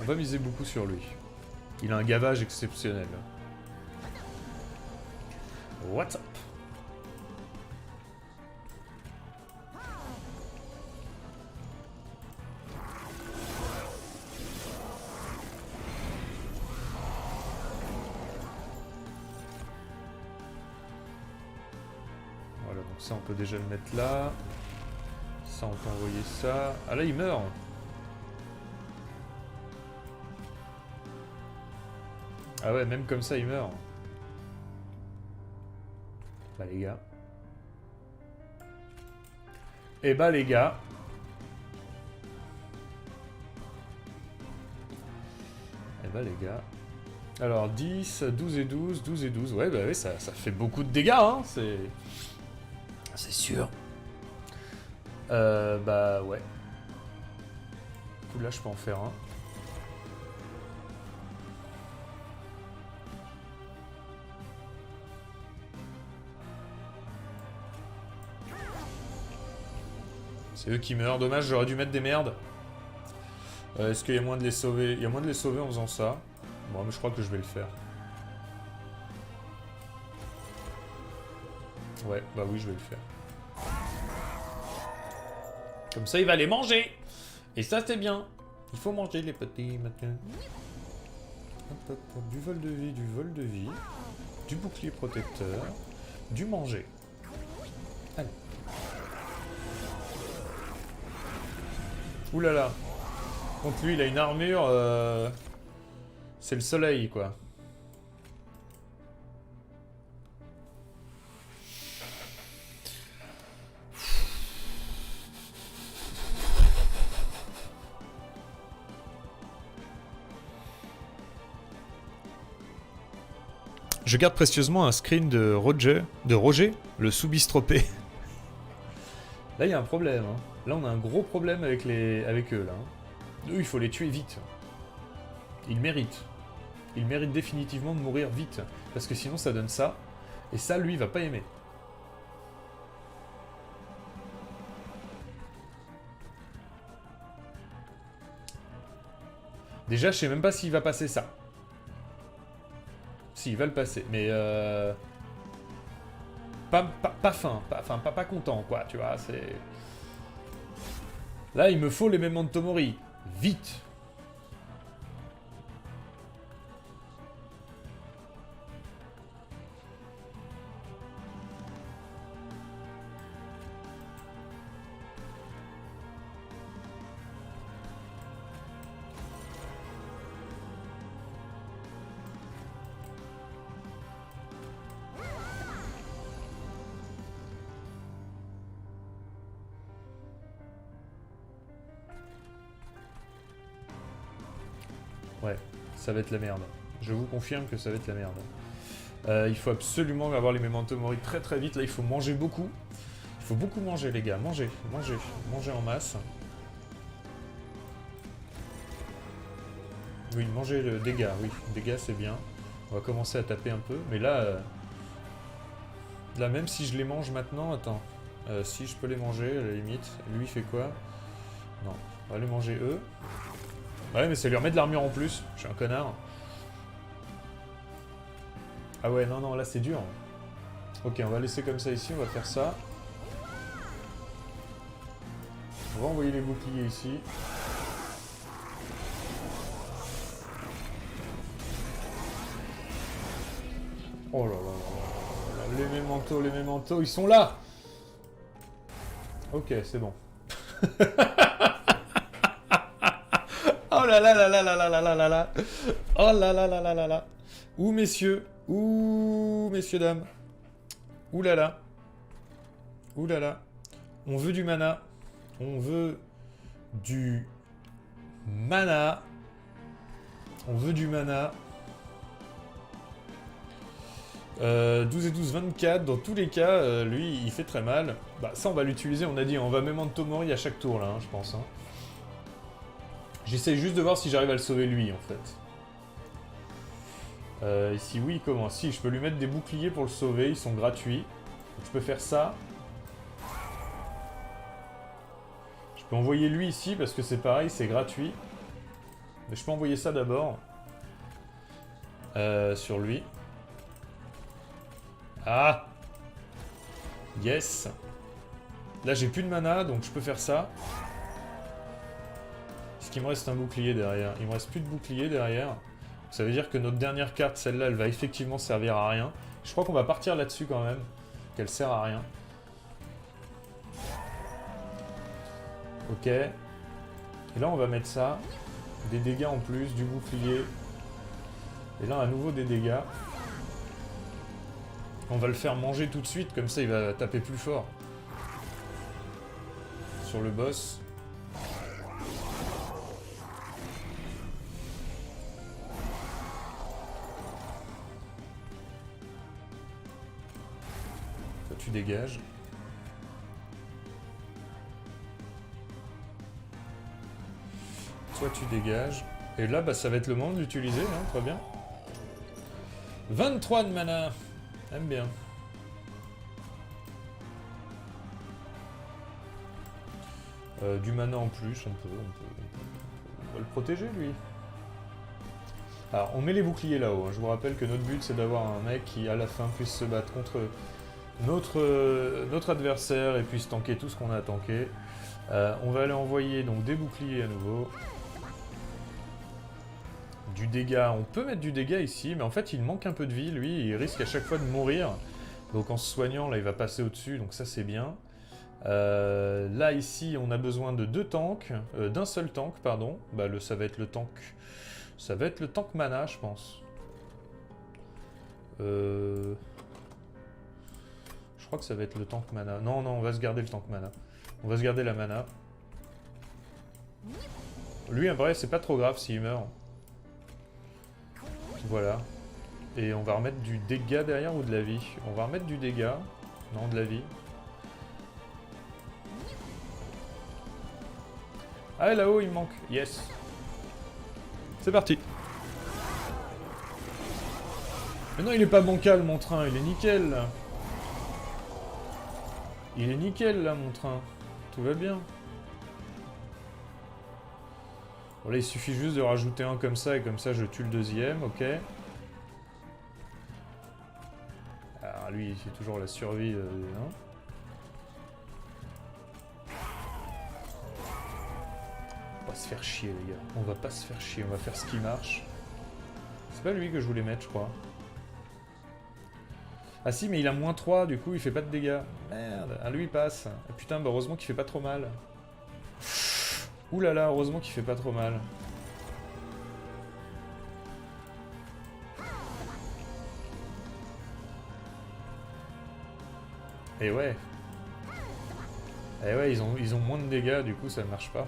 On va miser beaucoup sur lui. Il a un gavage exceptionnel. What's up? Voilà, donc ça on peut déjà le mettre là. Ça on peut envoyer ça. Ah là il meurt. Ah ouais, même comme ça il meurt. Bah les gars. Eh bah les gars. Eh bah les gars. Alors 10, 12 et 12, 12 et 12. Ouais bah oui, ça fait beaucoup de dégâts hein, c'est sûr. Bah ouais. Du coup là je peux en faire un. C'est eux qui meurent, dommage, j'aurais dû mettre des merdes. Est-ce qu'il y a moyen de les sauver? Il y a moyen de les sauver en faisant ça. Bon, mais je crois que je vais le faire. Ouais, bah oui, je vais le faire. Comme ça, il va les manger. Et ça, c'est bien. Il faut manger les petits maintenant. Hop, hop, hop. Du vol de vie, du vol de vie. Du bouclier protecteur. Du manger. Allez. Ouh là là. Donc lui, il a une armure... C'est le soleil, quoi. Je garde précieusement un screen de Roger, le sous-bistropé. Là, il y a un problème. Hein. Là, on a un gros problème avec eux, là. Eux, il faut les tuer vite. Ils méritent. Ils méritent définitivement de mourir vite. Parce que sinon, ça donne ça. Et ça, lui, il va pas aimer. Déjà, je sais même pas s'il va passer ça. Si, il va le passer. Mais pas content, quoi, tu vois, c'est... Là, il me faut les Memento Mori. Vite. Ouais, ça va être la merde. Je vous confirme que ça va être la merde. Il faut absolument avoir les Memento Mori très très vite. Là, il faut manger beaucoup. Il faut beaucoup manger, les gars. Manger, manger, manger en masse. Oui, manger le dégât, oui. Dégâts, c'est bien. On va commencer à taper un peu. Mais là, là, même si je les mange maintenant, attends. Si je peux les manger, à la limite. Lui, il fait quoi? Non, on va les manger eux. Ouais, mais ça lui remet de l'armure en plus. Je suis un connard. Ah ouais, non, non, là c'est dur. Ok, on va laisser comme ça ici, on va faire ça. On va envoyer les boucliers ici. Oh là là là là là, les mémentos, ils sont là. Ok, c'est bon. Oh là là là là là là là là là là. Oh là là là là là là. Ouh messieurs. Ouh messieurs dames. Ouh là là. Ouh là là. On veut du mana. On veut du mana. On veut du mana. 12 et 12, 24. Dans tous les cas, lui, il fait très mal. Bah ça, on va l'utiliser. On a dit, on va Memento Mori à chaque tour, là, hein, je pense. Hein. J'essaye juste de voir si j'arrive à le sauver lui, en fait. Ici, oui, comment? Si, je peux lui mettre des boucliers pour le sauver, ils sont gratuits. Donc, je peux faire ça. Je peux envoyer lui ici, parce que c'est pareil, c'est gratuit. Mais je peux envoyer ça d'abord. Sur lui. Ah! Yes! Là, j'ai plus de mana, donc je peux faire ça. Est-ce qu'il me reste un bouclier derrière? Il me reste plus de bouclier derrière. Ça veut dire que notre dernière carte, celle-là, elle va effectivement servir à rien. Je crois qu'on va partir là-dessus quand même. Qu'elle sert à rien. Ok. Et là, on va mettre ça. Des dégâts en plus, du bouclier. Et là, à nouveau des dégâts. On va le faire manger tout de suite, comme ça il va taper plus fort. Sur le boss. Toi tu dégages. Toi tu dégages. Et là bah ça va être le moment de l'utiliser, hein, très bien. 23 de mana. Aime bien. Du mana en plus, on va le protéger lui. Alors on met les boucliers là-haut, hein. Je vous rappelle que notre but c'est d'avoir un mec qui à la fin puisse se battre contre notre adversaire et puisse tanker tout ce qu'on a à tanker. On va aller envoyer donc des boucliers à nouveau. Du dégât, on peut mettre du dégât ici, mais en fait il manque un peu de vie, lui, il risque à chaque fois de mourir. Donc en se soignant, là il va passer au-dessus, donc ça c'est bien. Là ici on a besoin de deux tanks, d'un seul tank, pardon. Bah ça va être le tank. Ça va être le tank mana, je pense. Je crois que ça va être le tank mana. Non, non, on va se garder le tank mana. On va se garder la mana. Lui en vrai c'est pas trop grave s'il meurt. Voilà. Et on va remettre du dégât derrière ou de la vie? On va remettre du dégât. Non, de la vie. Ah, là-haut, il me manque. Yes. C'est parti. Mais non, il est pas bancal, mon train. Il est nickel, là. Il est nickel, là, mon train. Tout va bien. Bon, là, il suffit juste de rajouter un comme ça, et comme ça, je tue le deuxième, ok. Alors, lui, c'est toujours la survie, hein. On va se faire chier, les gars. On va pas se faire chier, on va faire ce qui marche. C'est pas lui que je voulais mettre, je crois. Ah si, mais il a moins 3, du coup, il fait pas de dégâts. Merde, ah, lui, il passe. Ah, putain, bah, heureusement qu'il fait pas trop mal. Ouh là là, heureusement qu'il fait pas trop mal. Et ouais. Et ouais, ils ont moins de dégâts, du coup ça ne marche pas.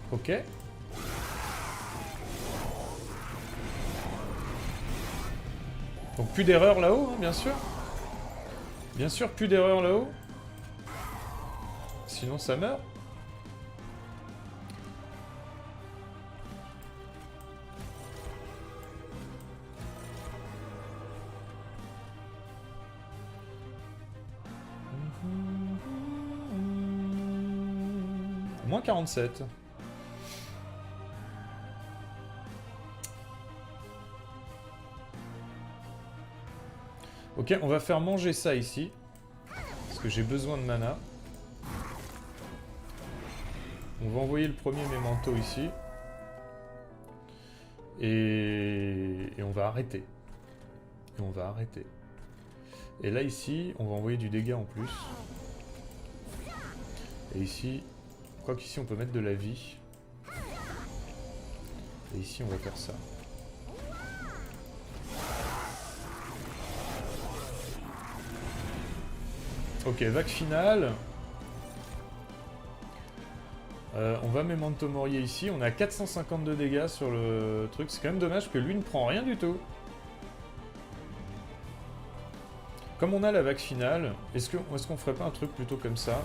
Ok. Donc plus d'erreurs là-haut, hein, bien sûr. Bien sûr, plus d'erreurs là-haut. Sinon ça meurt. Moins 47. Ok, on va faire manger ça ici. Parce que j'ai besoin de mana. On va envoyer le premier memento ici. Et on va arrêter. Et on va arrêter. Et là ici, on va envoyer du dégât en plus. Et ici, je crois qu'ici on peut mettre de la vie. Et ici on va faire ça. Ok, vague finale. On va Memento Mori ici. On a 452 dégâts sur le truc. C'est quand même dommage que lui ne prend rien du tout. Comme on a la vague finale, est-ce qu'on ferait pas un truc plutôt comme ça?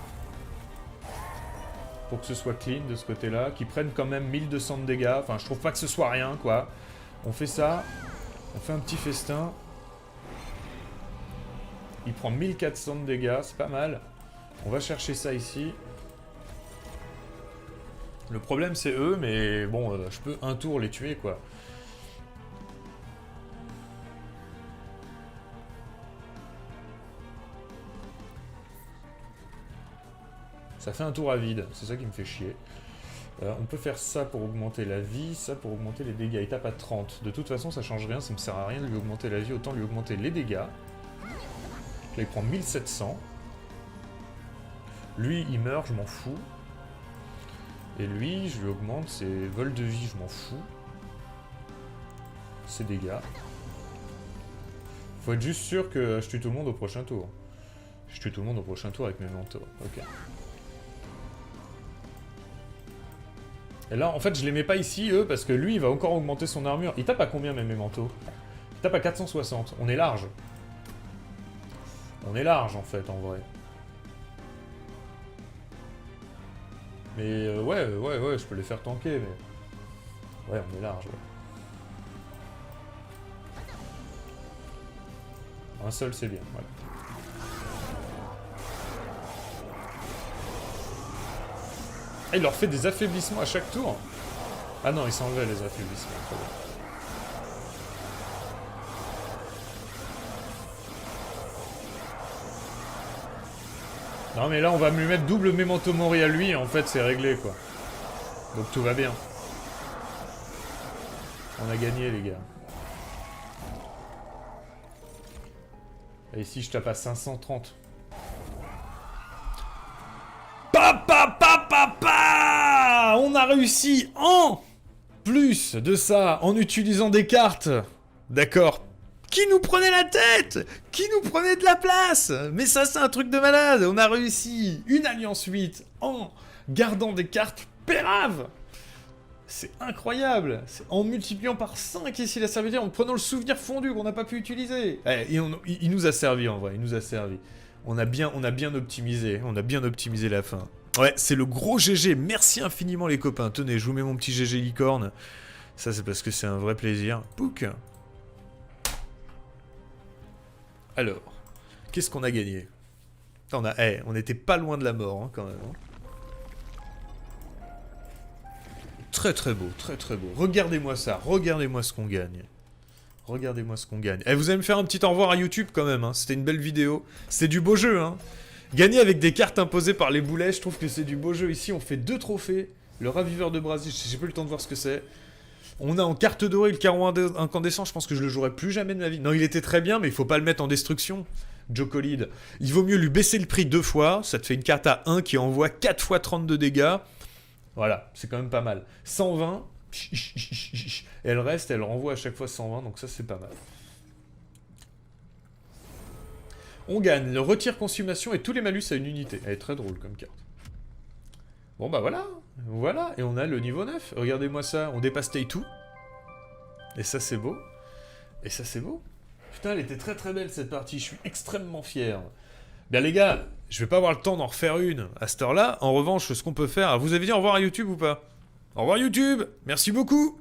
Pour que ce soit clean de ce côté-là, qu'ils prennent quand même 1200 de dégâts. Enfin, je trouve pas que ce soit rien, quoi. On fait ça, on fait un petit festin. Il prend 1400 de dégâts, c'est pas mal. On va chercher ça ici. Le problème, c'est eux, mais bon, je peux un tour les tuer, quoi. Ça fait un tour à vide, c'est ça qui me fait chier. On peut faire ça pour augmenter la vie, ça pour augmenter les dégâts. Il tape à 30. De toute façon, ça change rien, ça me sert à rien de lui augmenter la vie, autant lui augmenter les dégâts. Là, il prend 1700. Lui, il meurt, je m'en fous. Et lui, je lui augmente ses vols de vie, je m'en fous. Ses dégâts. Faut être juste sûr que je tue tout le monde au prochain tour. Je tue tout le monde au prochain tour avec mes manteaux. Ok. Et là, en fait, je les mets pas ici, eux, parce que lui, il va encore augmenter son armure. Il tape à combien, même, mes manteaux? Il tape à 460. On est large. On est large, en fait, en vrai. Mais, ouais, je peux les faire tanker, mais... Ouais, on est large, ouais. Un seul, c'est bien, voilà. Ah, il leur fait des affaiblissements à chaque tour. Ah non, il s'enlevait les affaiblissements. Très bien. Non mais là on va lui mettre double Memento Mori à lui et en fait c'est réglé quoi. Donc tout va bien. On a gagné les gars. Et ici je tape à 530. On a réussi en plus de ça, en utilisant des cartes. D'accord. Qui nous prenait la tête? Qui nous prenait de la place? Mais ça c'est un truc de malade. On a réussi une alliance 8 en gardant des cartes péraves. C'est incroyable. En multipliant par 5 ici la serviteur, en prenant le souvenir fondu qu'on n'a pas pu utiliser. Et il nous a servi en vrai, il nous a servi. On a bien optimisé, la fin. Ouais, c'est le gros GG. Merci infiniment les copains. Tenez, je vous mets mon petit GG licorne. Ça c'est parce que c'est un vrai plaisir. Pouc. Alors, qu'est-ce qu'on a gagné? On était pas loin de la mort, hein, quand même. Très très beau, très très beau. Regardez-moi ça, regardez-moi ce qu'on gagne. Regardez-moi ce qu'on gagne. Vous allez me faire un petit au revoir à YouTube quand même, hein. C'était une belle vidéo. C'était du beau jeu, hein. Gagner avec des cartes imposées par les boulets, je trouve que c'est du beau jeu. Ici, on fait 2 trophées. Le raviveur de Brasil, j'ai pas eu le temps de voir ce que c'est. On a en carte dorée le carreau incandescent, je pense que je le jouerai plus jamais de ma vie. Non, il était très bien, mais il faut pas le mettre en destruction. Joe Colide. Il vaut mieux lui baisser le prix 2 fois, ça te fait une carte à 1 qui envoie 4 fois 32 dégâts. Voilà, c'est quand même pas mal. 120, et elle reste, elle renvoie à chaque fois 120, donc ça c'est pas mal. On gagne le retire consommation et tous les malus à une unité. Elle est très drôle comme carte. Bon bah voilà, voilà, et on a le niveau 9. Regardez-moi ça, on dépasse Tay2. Et ça c'est beau. Et ça c'est beau. Putain, elle était très très belle cette partie, je suis extrêmement fier. Bien les gars, je vais pas avoir le temps d'en refaire une à cette heure-là. En revanche, ce qu'on peut faire... Vous avez dit au revoir à YouTube ou pas? Au revoir YouTube, merci beaucoup.